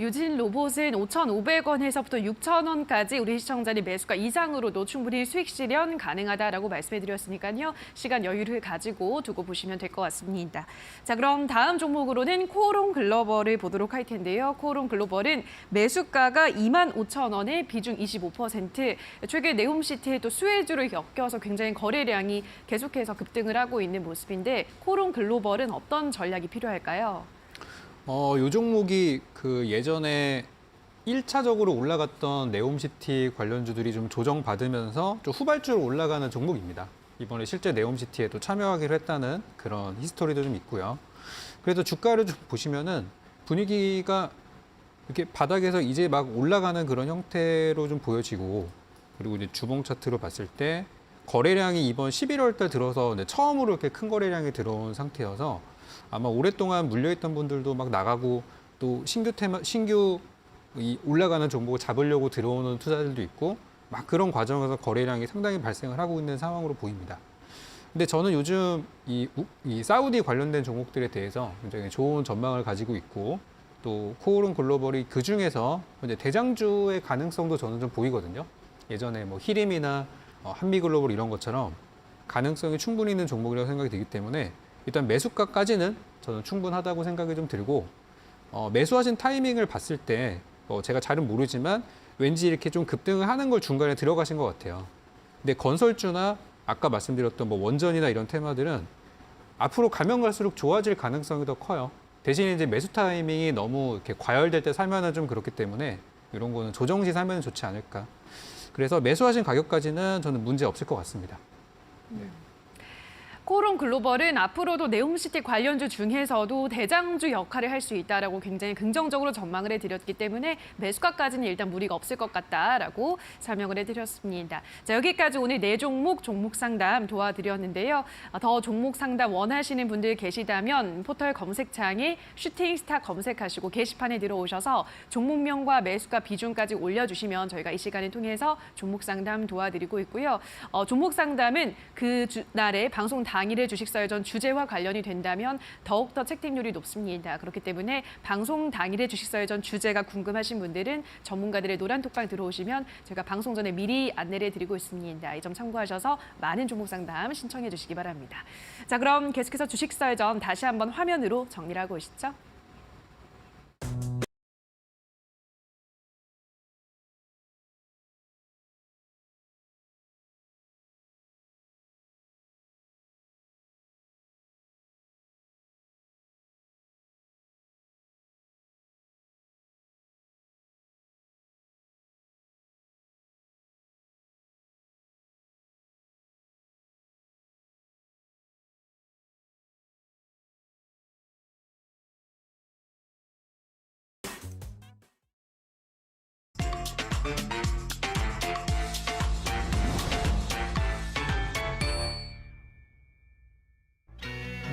유진 로봇은 5,500원에서부터 6,000원까지 우리 시청자님 매수가 이상으로도 충분히 수익 실현 가능하다라고 말씀해드렸으니까요. 시간 여유를 가지고 두고 보시면 될 것 같습니다. 자, 그럼 다음 종목으로는 코오롱 글로벌을 보도록 할 텐데요. 코오롱 글로벌은 매수가가 25,000원에 비중 25%. 최근 네옴시티에 또 수혜주를 엮여서 굉장히 거래량이 계속해서 급등을 하고 있는 모습인데 코오롱 글로벌은 어떤 전략이 필요할까요? 요 종목이 그 예전에 1차적으로 올라갔던 네옴시티 관련주들이 좀 조정받으면서 좀 후발주로 올라가는 종목입니다. 이번에 실제 네옴시티에도 참여하기로 했다는 그런 히스토리도 좀 있고요. 그래서 주가를 좀 보시면은 분위기가 이렇게 바닥에서 이제 막 올라가는 그런 형태로 좀 보여지고, 그리고 이제 주봉 차트로 봤을 때 거래량이 이번 11월 달 들어서 처음으로 이렇게 큰 거래량이 들어온 상태여서 아마 오랫동안 물려있던 분들도 막 나가고, 또 신규 이 올라가는 종목을 잡으려고 들어오는 투자들도 있고, 막 그런 과정에서 거래량이 상당히 발생을 하고 있는 상황으로 보입니다. 근데 저는 요즘 이 사우디 관련된 종목들에 대해서 굉장히 좋은 전망을 가지고 있고, 또 코오른 글로벌이 그 중에서 이제 대장주의 가능성도 저는 좀 보이거든요. 예전에 뭐 히림이나 한미글로벌 이런 것처럼 가능성이 충분히 있는 종목이라고 생각이 들기 때문에 일단 매수가까지는 저는 충분하다고 생각이 좀 들고, 매수하신 타이밍을 봤을 때 제가 잘은 모르지만 왠지 이렇게 좀 급등을 하는 걸 중간에 들어가신 것 같아요. 근데 건설주나 아까 말씀드렸던 뭐 원전이나 이런 테마들은 앞으로 가면 갈수록 좋아질 가능성이 더 커요. 대신 이제 매수 타이밍이 너무 이렇게 과열될 때 사면은 좀 그렇기 때문에 이런 거는 조정 시 사면은 좋지 않을까. 그래서 매수하신 가격까지는 저는 문제 없을 것 같습니다. 코오른 글로벌은 앞으로도 네옴시티 관련주 중에서도 대장주 역할을 할 수 있다라고 굉장히 긍정적으로 전망을 해드렸기 때문에 매수가까지는 일단 무리가 없을 것 같다라고 설명을 해드렸습니다. 자, 여기까지 오늘 네 종목 상담 도와드렸는데요. 더 종목 상담 원하시는 분들 계시다면 포털 검색창에 슈팅스타 검색하시고 게시판에 들어오셔서 종목명과 매수가 비중까지 올려주시면 저희가 이 시간을 통해서 종목 상담 도와드리고 있고요. 종목 상담은 그 날에 방송 당일의 주식사회전 주제와 관련이 된다면 더욱더 책임률이 높습니다. 그렇기 때문에 방송 당일의 주식사회전 주제가 궁금하신 분들은 전문가들의 노란톡방 들어오시면 제가 방송 전에 미리 안내를 드리고 있습니다. 이 점 참고하셔서 많은 종목 상담 신청해 주시기 바랍니다. 자, 그럼 계속해서 주식사회전 다시 한번 화면으로 정리를 하고 오시죠.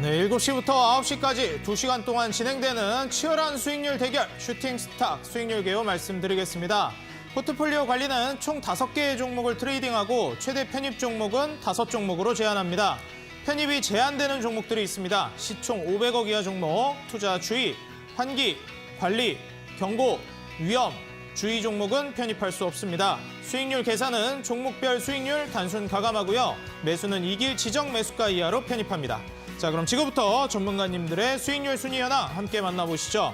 네, 7시부터 9시까지 2시간 동안 진행되는 치열한 수익률 대결 슈팅 스탁 수익률 개요 말씀드리겠습니다. 포트폴리오 관리는 총 5개의 종목을 트레이딩하고 최대 편입 종목은 5종목으로 제한합니다. 편입이 제한되는 종목들이 있습니다. 시총 500억 이하 종목, 투자 주의, 환기, 관리, 경고, 위험, 주의 종목은 편입할 수 없습니다. 수익률 계산은 종목별 수익률 단순 가감하고요. 매수는 이길 지정 매수가 이하로 편입합니다. 자, 그럼 지금부터 전문가님들의 수익률 순위 현황 함께 만나보시죠.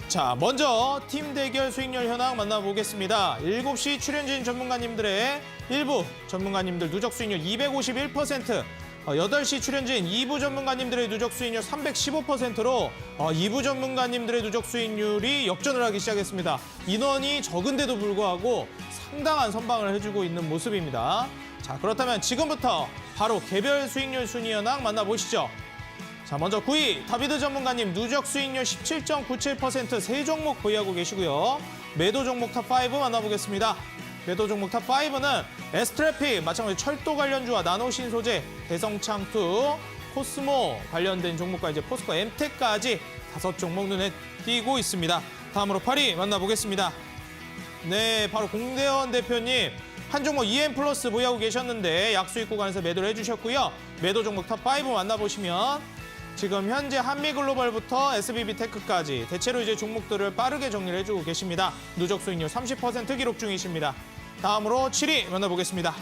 자, 먼저 팀 대결 수익률 현황 만나보겠습니다. 7시 출연진 전문가님들의 1부 전문가님들 누적 수익률 251%, 8시 출연진 2부 전문가님들의 누적 수익률 315%로 2부 전문가님들의 누적 수익률이 역전을 하기 시작했습니다. 인원이 적은데도 불구하고 상당한 선방을 해주고 있는 모습입니다. 자, 그렇다면 지금부터 바로 개별 수익률 순위 현황 만나보시죠. 자, 먼저 9위 다비드 전문가님 누적 수익률 17.97% 세 종목 보유하고 계시고요. 매도 종목 탑5 만나보겠습니다. 매도 종목 탑5는 에스트래픽, 마찬가지로 철도 관련주와 나노신소재, 대성창투, 코스모 관련된 종목과 이제 포스코 엠텍까지 5종목 눈에 띄고 있습니다. 다음으로 8위 만나보겠습니다. 네, 바로 공대원 대표님. 한 종목 EM 플러스 보유하고 계셨는데 약수익 구간에서 매도를 해주셨고요. 매도 종목 탑5 만나보시면 지금 현재 한미글로벌부터 SBB테크까지 대체로 이제 종목들을 빠르게 정리를 해주고 계십니다. 누적 수익률 30% 기록 중이십니다. 다음으로 7위 만나보겠습니다.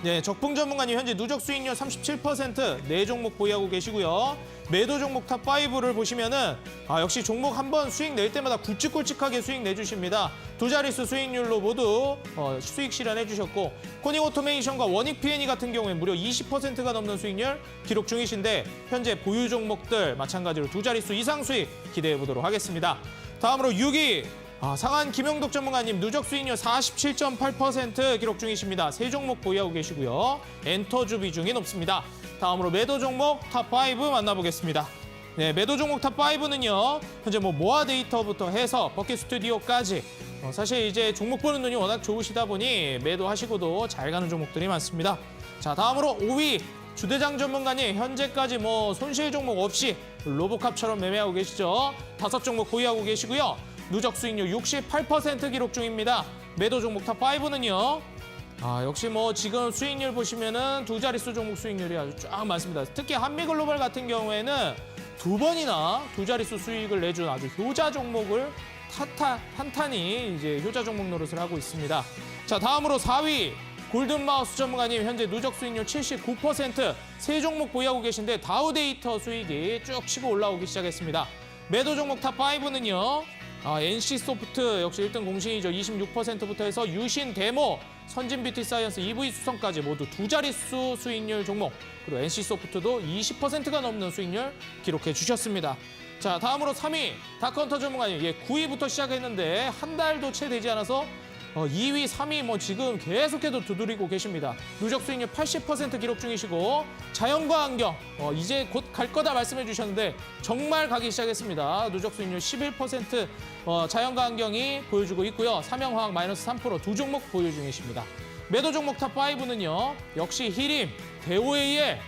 네, 적풍 전문가님 현재 누적 수익률 37% 4종목 보유하고 계시고요. 매도 종목 탑5를 보시면은 역시 종목 한번 수익 낼 때마다 굵직굵직하게 수익 내주십니다. 두 자릿수 수익률로 모두 수익 실현해 주셨고, 코닝 오토메이션과 원익 P&E 같은 경우에 무려 20%가 넘는 수익률 기록 중이신데 현재 보유 종목들 마찬가지로 두 자릿수 이상 수익 기대해 보도록 하겠습니다. 다음으로 6위 상한 김영덕 전문가님 누적 수익률 47.8% 기록 중이십니다. 세 종목 보유하고 계시고요. 엔터주 비중이 높습니다. 다음으로 매도 종목 탑5 만나보겠습니다. 네, 매도 종목 탑5는요. 현재 모아 데이터부터 해서 버킷 스튜디오까지 사실 이제 종목 보는 눈이 워낙 좋으시다 보니 매도하시고도 잘 가는 종목들이 많습니다. 자, 다음으로 5위 주대장 전문가님 현재까지 손실 종목 없이 로보캅처럼 매매하고 계시죠. 5종목 보유하고 계시고요. 누적 수익률 68% 기록 중입니다. 매도 종목 탑5는요. 역시 지금 수익률 보시면은 두 자릿수 종목 수익률이 아주 쫙 많습니다. 특히 한미글로벌 같은 경우에는 2번이나 두 자릿수 수익을 내준 아주 효자 종목을 탄탄히 이제 효자 종목 노릇을 하고 있습니다. 자, 다음으로 4위 골든마우스 전문가님 현재 누적 수익률 79%, 세 종목 보유하고 계신데 다우데이터 수익이 쭉 치고 올라오기 시작했습니다. 매도 종목 탑5는요. NC소프트 역시 1등 공신이죠. 26%부터 해서 유신, 데모, 선진뷰티사이언스, EV 수성까지 모두 두 자릿수 수익률 종목. 그리고 NC소프트도 20%가 넘는 수익률 기록해 주셨습니다. 자, 다음으로 3위 다크헌터 전문가님. 9위부터 시작했는데 한 달도 채 되지 않아서 2위, 3위 지금 계속해서 두드리고 계십니다. 누적 수익률 80% 기록 중이시고 자연과 환경 이제 곧 갈 거다 말씀해 주셨는데 정말 가기 시작했습니다. 누적 수익률 11% 자연과 환경이 보여주고 있고요. 삼양화학 마이너스 3% 두 종목 보유 중이십니다. 매도 종목 탑5는요. 역시 히림, 대오에이에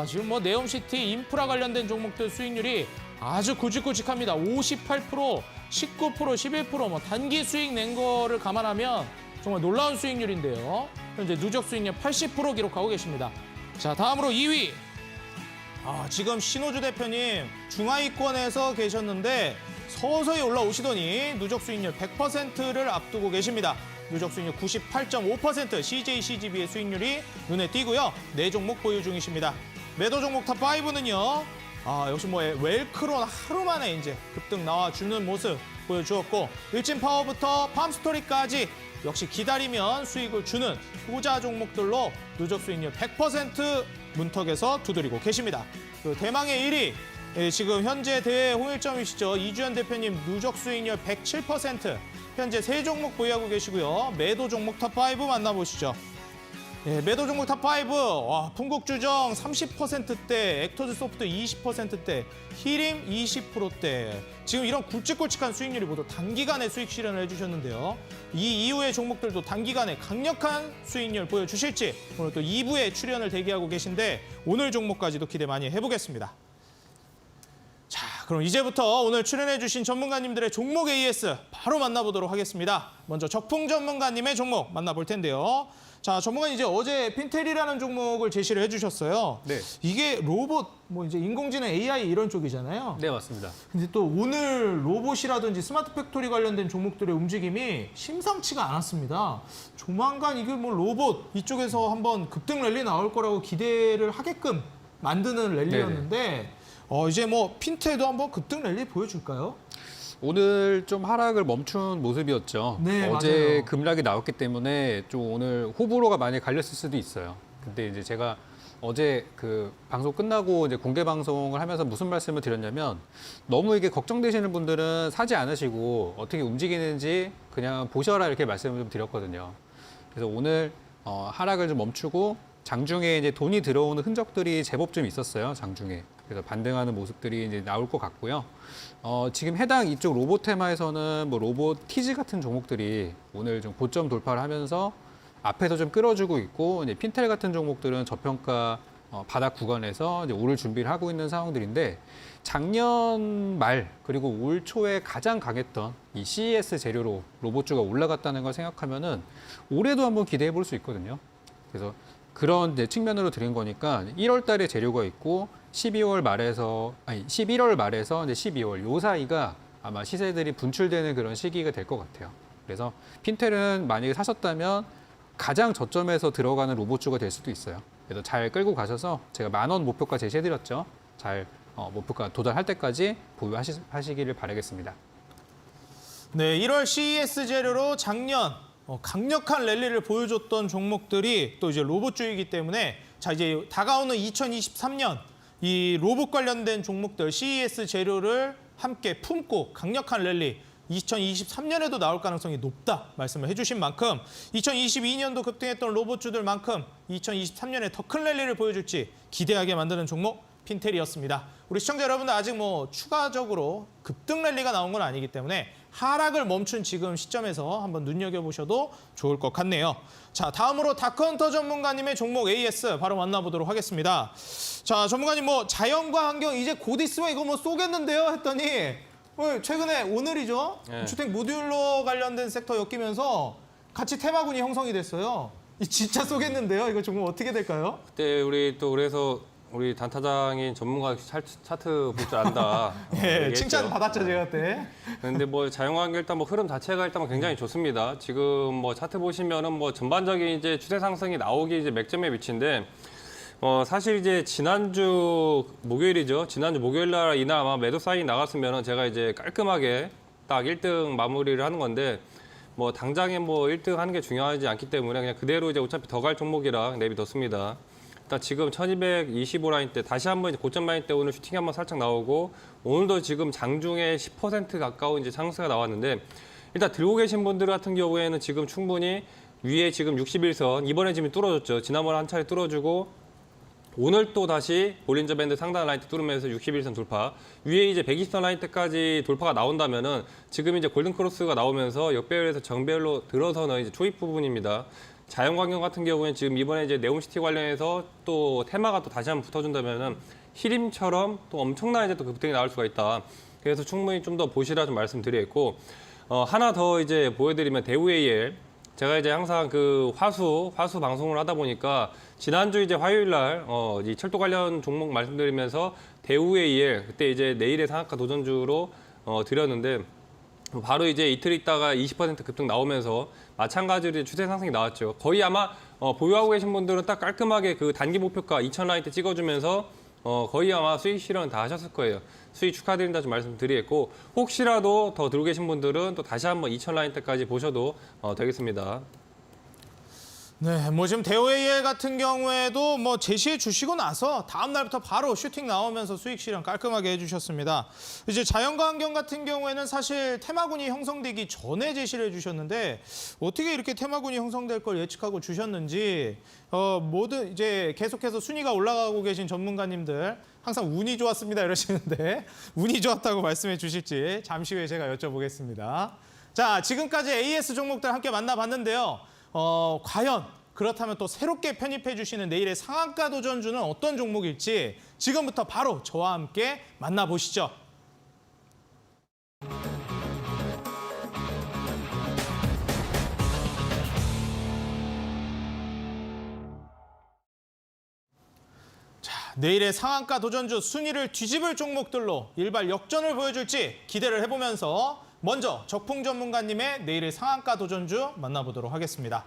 지금 네옴시티 인프라 관련된 종목들 수익률이 아주 굵직굵직합니다. 58%, 19%, 11% 단기 수익 낸 거를 감안하면 정말 놀라운 수익률인데요. 현재 누적 수익률 80% 기록하고 계십니다. 자, 다음으로 2위. 지금 신호주 대표님 중하위권에서 계셨는데 서서히 올라오시더니 누적 수익률 100%를 앞두고 계십니다. 누적 수익률 98.5%, CJ, CGV의 수익률이 눈에 띄고요. 네 종목 보유 중이십니다. 매도 종목 탑5는요. 역시 웰크론 하루 만에 이제 급등 나와주는 모습 보여주었고 일진파워부터 팜스토리까지 역시 기다리면 수익을 주는 효자 종목들로 누적 수익률 100% 문턱에서 두드리고 계십니다. 그리고 대망의 1위 지금 현재 대회 홍일점이시죠. 이주연 대표님 누적 수익률 107%, 현재 세 종목 보유하고 계시고요. 매도 종목 탑5 만나보시죠. 매도 종목 탑5 풍국주정 30%대, 액터즈소프트 20%대, 히림 20%대. 지금 이런 굵직굵직한 수익률이 모두 단기간에 수익 실현을 해주셨는데요. 이 이후의 종목들도 단기간에 강력한 수익률 보여주실지 오늘 또 2부에 출연을 대기하고 계신데 오늘 종목까지도 기대 많이 해보겠습니다. 자, 그럼 이제부터 오늘 출연해주신 전문가님들의 종목 AS 바로 만나보도록 하겠습니다. 먼저 적풍 전문가님의 종목 만나볼 텐데요. 자, 전문가님 이제 어제 핀텔이라는 종목을 제시를 해주셨어요. 네. 이게 로봇, 이제 인공지능 AI 이런 쪽이잖아요. 네, 맞습니다. 근데 또 오늘 로봇이라든지 스마트 팩토리 관련된 종목들의 움직임이 심상치가 않았습니다. 조만간 이게 로봇 이쪽에서 한번 급등 랠리 나올 거라고 기대를 하게끔 만드는 랠리였는데 이제 핀텔도 한번 급등 랠리 보여줄까요? 오늘 좀 하락을 멈춘 모습이었죠. 네, 어제 맞아요. 급락이 나왔기 때문에 좀 오늘 호불호가 많이 갈렸을 수도 있어요. 근데 이제 제가 어제 그 방송 끝나고 이제 공개 방송을 하면서 무슨 말씀을 드렸냐면 너무 이게 걱정되시는 분들은 사지 않으시고 어떻게 움직이는지 그냥 보셔라 이렇게 말씀을 좀 드렸거든요. 그래서 오늘 하락을 좀 멈추고 장중에 이제 돈이 들어오는 흔적들이 제법 좀 있었어요. 장중에. 그래서 반등하는 모습들이 이제 나올 것 같고요. 지금 해당 이쪽 로봇 테마에서는 로봇 티즈 같은 종목들이 오늘 좀 고점 돌파를 하면서 앞에서 좀 끌어주고 있고 이제 핀텔 같은 종목들은 저평가 바닥 구간에서 이제 오를 준비를 하고 있는 상황들인데 작년 말 그리고 올 초에 가장 강했던 이 CES 재료로 로봇주가 올라갔다는 걸 생각하면은 올해도 한번 기대해 볼 수 있거든요. 그래서 그런 이제 측면으로 드린 거니까 1월 달에 재료가 있고 11월 말에서 이제 12월 요 사이가 아마 시세들이 분출되는 그런 시기가 될 것 같아요. 그래서 핀텔은 만약에 사셨다면 가장 저점에서 들어가는 로봇주가 될 수도 있어요. 그래서 잘 끌고 가셔서 제가 10,000원 목표가 제시해드렸죠. 잘 목표가 도달할 때까지 보유하시기를 바라겠습니다. 네, 1월 CES 재료로 작년 강력한 랠리를 보여줬던 종목들이 또 이제 로봇주이기 때문에 자 이제 다가오는 2023년 이 로봇 관련된 종목들 CES 재료를 함께 품고 강력한 랠리 2023년에도 나올 가능성이 높다 말씀을 해주신 만큼 2022년도 급등했던 로봇주들만큼 2023년에 더 큰 랠리를 보여줄지 기대하게 만드는 종목 핀텔이었습니다. 우리 시청자 여러분들 아직 뭐 추가적으로 급등 랠리가 나온 건 아니기 때문에 하락을 멈춘 지금 시점에서 한번 눈여겨보셔도 좋을 것 같네요. 자, 다음으로 다크헌터 전문가님의 종목 AS 바로 만나보도록 하겠습니다. 자, 전문가님 뭐 자연과 환경 이제 곧 있으면 이거 뭐 쏘겠는데요 했더니 최근에 오늘이죠. 네. 주택 모듈러 관련된 sek터 엮이면서 같이 테마군이 형성이 됐어요. 이 진짜 쏘겠는데요. 이거 종목 어떻게 될까요? 그때 우리 또 그래서 우리 단타장인 전문가 차트 볼 줄 안다. 예, 칭찬 받았죠 제가 그때. 근데 뭐 자연환경 일단 뭐 흐름 자체가 일단 굉장히 좋습니다. 지금 뭐 차트 보시면은 뭐 전반적인 이제 추세 상승이 나오기 이제 맥점의 위치인데 사실 이제 지난주 목요일이죠. 지난주 목요일 날 이날 아마 매도 사인이 나갔으면은 제가 이제 깔끔하게 딱 1등 마무리를 하는 건데 뭐 당장에 뭐 1등 하는 게 중요하지 않기 때문에 그냥 그대로 이제 어차피 더 갈 종목이라 내비뒀습니다. 일단 지금 1225 라인 때 다시 한번 이제 고점 라인 때 오늘 슈팅이 한번 살짝 나오고 오늘도 지금 장중에 10% 가까운 이제 상승가 나왔는데 일단 들고 계신 분들 같은 경우에는 지금 충분히 위에 지금 61선 이번에 지금 뚫어줬죠. 지난번에 한 차례 뚫어주고 오늘 또 다시 볼린저 밴드 상단 라인 때 뚫으면서 61선 돌파. 위에 이제 120선 라인 때까지 돌파가 나온다면은 지금 이제 골든 크로스가 나오면서 역배열에서 정배열로 들어서는 이제 초입 부분입니다. 자연광경 같은 경우에는 지금 이번에 이제 네옴시티 관련해서 또 테마가 또 다시 한번 붙어준다면은 히림처럼 또 엄청난 이제 또 급등이 나올 수가 있다. 그래서 충분히 좀 더 보시라 좀 말씀드리겠고 하나 더 이제 보여드리면 대우 AL. 제가 이제 항상 그 화수 방송을 하다 보니까 지난주 이제 화요일 날 이 철도 관련 종목 말씀드리면서 대우 AL 그때 이제 내일의 상한가 도전주로 드렸는데 바로 이제 이틀 있다가 20% 급등 나오면서 마찬가지로 추세 상승이 나왔죠. 거의 아마 보유하고 계신 분들은 딱 깔끔하게 그 단기 목표가 2,000 라인 때 찍어주면서 거의 아마 수익 실현 다 하셨을 거예요. 수익 축하드린다 좀 말씀드리겠고 혹시라도 더 들고 계신 분들은 또 다시 한번 2,000 라인 때까지 보셔도 되겠습니다. 네, 뭐 지금 대우 AL 같은 경우에도 뭐 제시해 주시고 나서 다음 날부터 바로 슈팅 나오면서 수익 실현 깔끔하게 해주셨습니다. 이제 자연과 환경 같은 경우에는 사실 테마군이 형성되기 전에 제시를 해주셨는데 어떻게 이렇게 테마군이 형성될 걸 예측하고 주셨는지 모든 이제 계속해서 순위가 올라가고 계신 전문가님들 항상 운이 좋았습니다 이러시는데 운이 좋았다고 말씀해 주실지 잠시 후에 제가 여쭤보겠습니다. 자, 지금까지 AS 종목들 함께 만나봤는데요. 과연 그렇다면 또 새롭게 편입해 주시는 내일의 상한가 도전주는 어떤 종목일지 지금부터 바로 저와 함께 만나보시죠. 자, 내일의 상한가 도전주 순위를 뒤집을 종목들로 일발 역전을 보여줄지 기대를 해보면서 먼저 적풍 전문가님의 내일의 상한가 도전주 만나보도록 하겠습니다.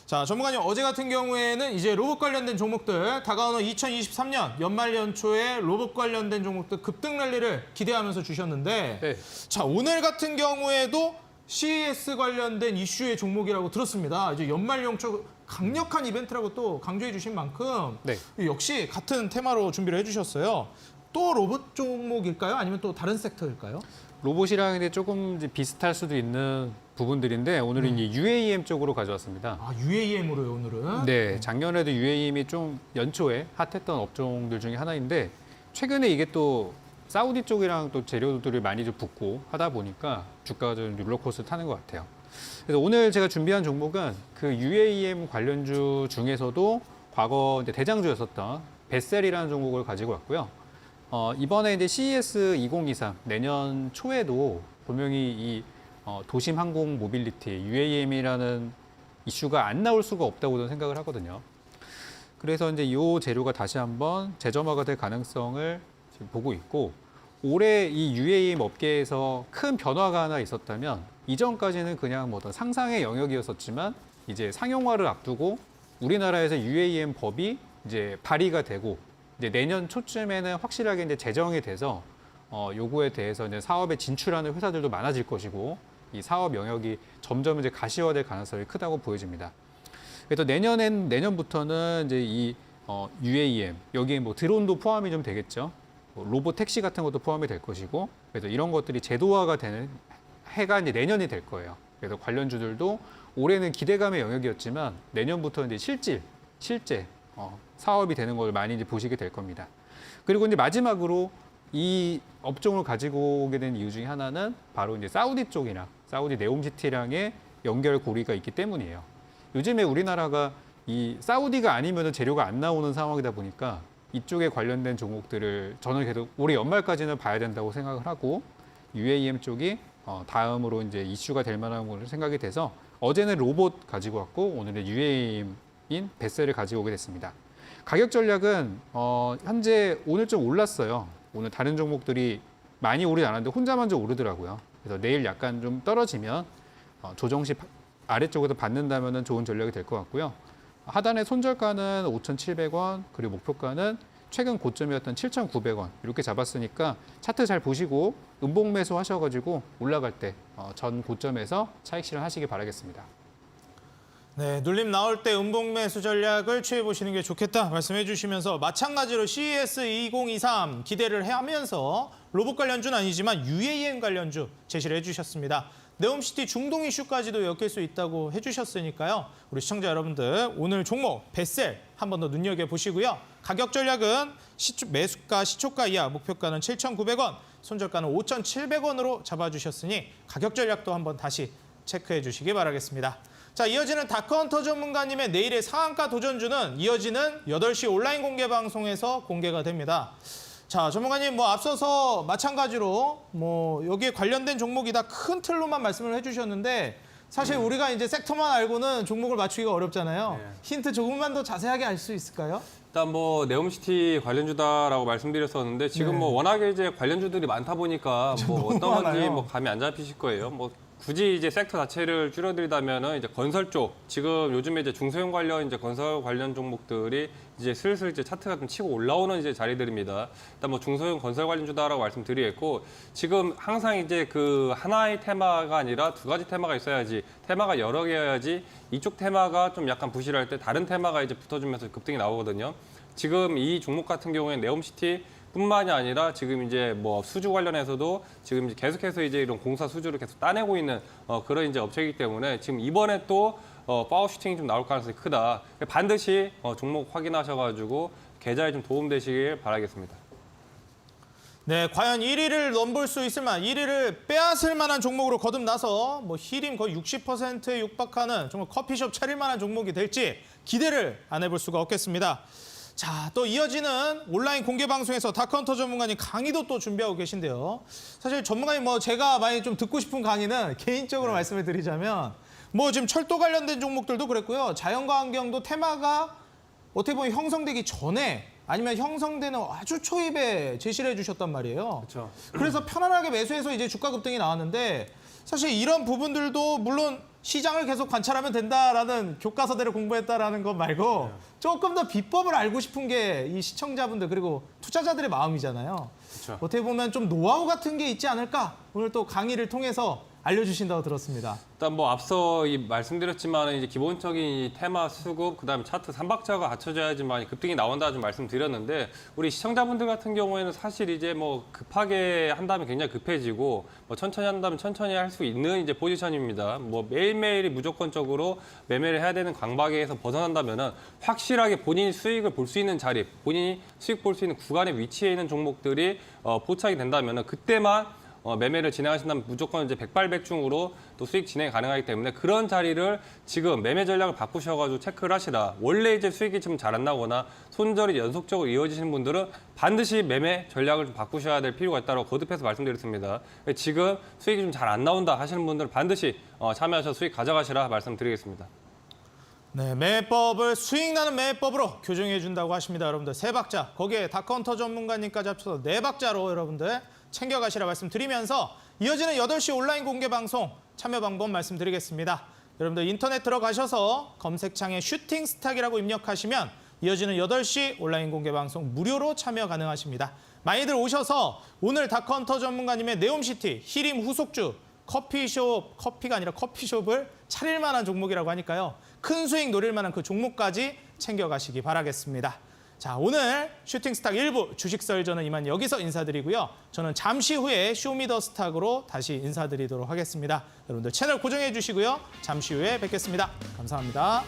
자, 전문가님 어제 같은 경우에는 이제 로봇 관련된 종목들 다가오는 2023년 연말 연초에 로봇 관련된 종목들 급등 랠리를 기대하면서 주셨는데 네. 자, 오늘 같은 경우에도 CES 관련된 이슈의 종목이라고 들었습니다. 이제 연말 연초 강력한 이벤트라고 또 강조해 주신 만큼 네. 역시 같은 테마로 준비를 해주셨어요. 또 로봇 종목일까요? 아니면 또 다른 섹터일까요? 로봇이랑 이제 조금 이제 비슷할 수도 있는 부분들인데 오늘은 이제 UAM 쪽으로 가져왔습니다. 아, UAM으로요, 오늘은? 네, 작년에도 UAM이 좀 연초에 핫했던 업종들 중에 하나인데 최근에 이게 또 사우디 쪽이랑 또 재료들이 많이 좀 붙고 하다 보니까 주가가 좀 롤러코스터 타는 것 같아요. 그래서 오늘 제가 준비한 종목은 그 UAM 관련주 중에서도 과거 이제 대장주였었던 베셀이라는 종목을 가지고 왔고요. 이번에 이제 CES 2023 내년 초에도 분명히 이 도심 항공 모빌리티 UAM이라는 이슈가 안 나올 수가 없다고 저는 생각을 하거든요. 그래서 이제 이 재료가 다시 한번 재점화가 될 가능성을 지금 보고 있고 올해 이 UAM 업계에서 큰 변화가 하나 있었다면 이전까지는 그냥 뭐 어떤 상상의 영역이었었지만 이제 상용화를 앞두고 우리나라에서 UAM 법이 이제 발의가 되고 이제 내년 초쯤에는 확실하게 이제 제정이 돼서 요구에 대해서 이제 사업에 진출하는 회사들도 많아질 것이고 이 사업 영역이 점점 이제 가시화될 가능성이 크다고 보여집니다. 그래서 내년부터는 이제 이 UAM 여기에 뭐 드론도 포함이 좀 되겠죠. 뭐 로봇 택시 같은 것도 포함이 될 것이고 그래서 이런 것들이 제도화가 해가 이제 내년이 될 거예요. 그래서 관련주들도 올해는 기대감의 영역이었지만 내년부터 이제 실제 사업이 되는 걸 많이 이제 보시게 될 겁니다. 그리고 이제 마지막으로 이 업종을 가지고 오게 된 이유 중에 하나는 바로 이제 사우디 쪽이나 사우디 네옴시티랑의 연결 고리가 있기 때문이에요. 요즘에 우리나라가 이 사우디가 아니면 재료가 안 나오는 상황이다 보니까 이쪽에 관련된 종목들을 저는 계속 올해 연말까지는 봐야 된다고 생각을 하고 UAM 쪽이 다음으로 이제 이슈가 될 만한 걸로 생각이 돼서 어제는 로봇 가지고 왔고 오늘은 UAM인 베셀을 가지고 오게 됐습니다. 가격 전략은 현재 오늘 좀 올랐어요. 오늘 다른 종목들이 많이 오르지 않았는데 혼자만 좀 오르더라고요. 그래서 내일 약간 좀 떨어지면 조정 시 아래쪽에서 받는다면 좋은 전략이 될 것 같고요. 하단의 손절가는 5,700원, 그리고 목표가는 최근 고점이었던 7,900원 이렇게 잡았으니까 차트 잘 보시고 음봉 매수 하셔가지고 올라갈 때 전 고점에서 차익 실현하시기 바라겠습니다. 네, 눌림 나올 때 음봉 매수 전략을 취해 보시는 게 좋겠다 말씀해 주시면서 마찬가지로 CES 2023 기대를 하면서 로봇 관련주는 아니지만 UAM 관련주 제시를 해주셨습니다. 네옴시티 중동 이슈까지도 엮일 수 있다고 해주셨으니까요. 우리 시청자 여러분들 오늘 종목 베셀 한 번 더 눈여겨보시고요. 가격 전략은 매수가 시초가 이하 목표가는 7,900원, 손절가는 5,700원으로 잡아주셨으니 가격 전략도 한번 다시 체크해 주시기 바라겠습니다. 자, 이어지는 다크헌터 전문가님의 내일의 상한가 도전주는 이어지는 8시 온라인 공개 방송에서 공개가 됩니다. 자, 전문가님 앞서서 마찬가지로 여기에 관련된 종목이다 큰 틀로만 말씀을 해주셨는데 사실 우리가 이제 섹터만 알고는 종목을 맞추기가 어렵잖아요. 네. 힌트 조금만 더 자세하게 알 수 있을까요? 일단 네옴시티 관련주다라고 말씀드렸었는데 지금 네. 워낙에 이제 관련주들이 많다 보니까 너무 어떤 건지 많아요. 감이 안 잡히실 거예요. 굳이 이제 섹터 자체를 줄여드리자면은 이제 건설 쪽 지금 요즘에 이제 중소형 관련 이제 건설 관련 종목들이 이제 슬슬 이제 차트가 좀 치고 올라오는 이제 자리들입니다. 일단 중소형 건설 관련주다라고 말씀드리겠고 지금 항상 이제 그 하나의 테마가 아니라 두 가지 테마가 있어야지 테마가 여러 개여야지 이쪽 테마가 좀 약간 부실할 때 다른 테마가 이제 붙어주면서 급등이 나오거든요. 지금 이 종목 같은 경우에는 네옴시티 뿐만이 아니라 지금 이제 수주 관련해서도 지금 이제 계속해서 이제 이런 공사 수주를 계속 따내고 있는 그런 이제 업체이기 때문에 지금 이번에 또 파워 슈팅이 좀 나올 가능성이 크다. 반드시 종목 확인하셔가지고 계좌에 좀 도움되시길 바라겠습니다. 네, 과연 1위를 넘볼 수 있을 만한 1위를 빼앗을 만한 종목으로 거듭나서 히림 거의 60%에 육박하는 정말 커피숍 차릴 만한 종목이 될지 기대를 안 해볼 수가 없겠습니다. 자, 또 이어지는 온라인 공개 방송에서 다크헌터 전문가님 강의도 또 준비하고 계신데요. 사실 전문가님 제가 많이 좀 듣고 싶은 강의는 개인적으로 말씀을 드리자면 지금 철도 관련된 종목들도 그랬고요. 자연과 환경도 테마가 어떻게 보면 형성되기 전에 아니면 형성되는 아주 초입에 제시를 해주셨단 말이에요. 그렇죠. 그래서 편안하게 매수해서 이제 주가 급등이 나왔는데 사실 이런 부분들도 물론 시장을 계속 관찰하면 된다라는 교과서대로 공부했다라는 것 말고 조금 더 비법을 알고 싶은 게 이 시청자분들 그리고 투자자들의 마음이잖아요. 그렇죠. 어떻게 보면 좀 노하우 같은 게 있지 않을까? 오늘 또 강의를 통해서 알려주신다고 들었습니다. 일단 앞서 말씀드렸지만 이제 기본적인 이 테마 수급 그다음에 차트 3박자가 갖춰져야지만 급등이 나온다 좀 말씀드렸는데 우리 시청자분들 같은 경우에는 사실 이제 급하게 한다면 굉장히 급해지고 천천히 한다면 천천히 할 수 있는 이제 포지션입니다. 매일매일이 무조건적으로 매매를 해야 되는 강박에서 벗어난다면은 확실하게 본인이 수익을 볼 수 있는 자리, 본인이 수익 볼 수 있는 구간에 위치해 있는 종목들이 포착이 된다면은 그때만 매매를 진행하신다면 무조건 이제 백발백중으로 또 수익 진행이 가능하기 때문에 그런 자리를 지금 매매 전략을 바꾸셔가지고 체크를 하시라. 원래 이제 수익이 좀 잘 안 나거나 손절이 연속적으로 이어지시는 분들은 반드시 매매 전략을 좀 바꾸셔야 될 필요가 있다고 거듭해서 말씀드렸습니다. 지금 수익이 좀 잘 안 나온다 하시는 분들은 반드시 참여하셔서 수익 가져가시라 말씀드리겠습니다. 네, 매매법을 수익 나는 매매법으로 교정해 준다고 하십니다. 여러분들 3박자, 거기에 다크헌터 전문가님까지 합쳐서 4박자로 여러분들 챙겨가시라 말씀드리면서 이어지는 8시 온라인 공개 방송 참여 방법 말씀드리겠습니다. 여러분들 인터넷 들어가셔서 검색창에 슈팅스탁이라고 입력하시면 이어지는 8시 온라인 공개 방송 무료로 참여 가능하십니다. 많이들 오셔서 오늘 다크헌터 전문가님의 네옴시티, 히림 후속주, 커피가 아니라 커피숍을 차릴 만한 종목이라고 하니까요. 큰 수익 노릴 만한 그 종목까지 챙겨가시기 바라겠습니다. 자, 오늘 슈팅스탁 1부 주식설전은 이만 여기서 인사드리고요. 저는 잠시 후에 쇼미더스탁으로 다시 인사드리도록 하겠습니다. 여러분들 채널 고정해 주시고요. 잠시 후에 뵙겠습니다. 감사합니다.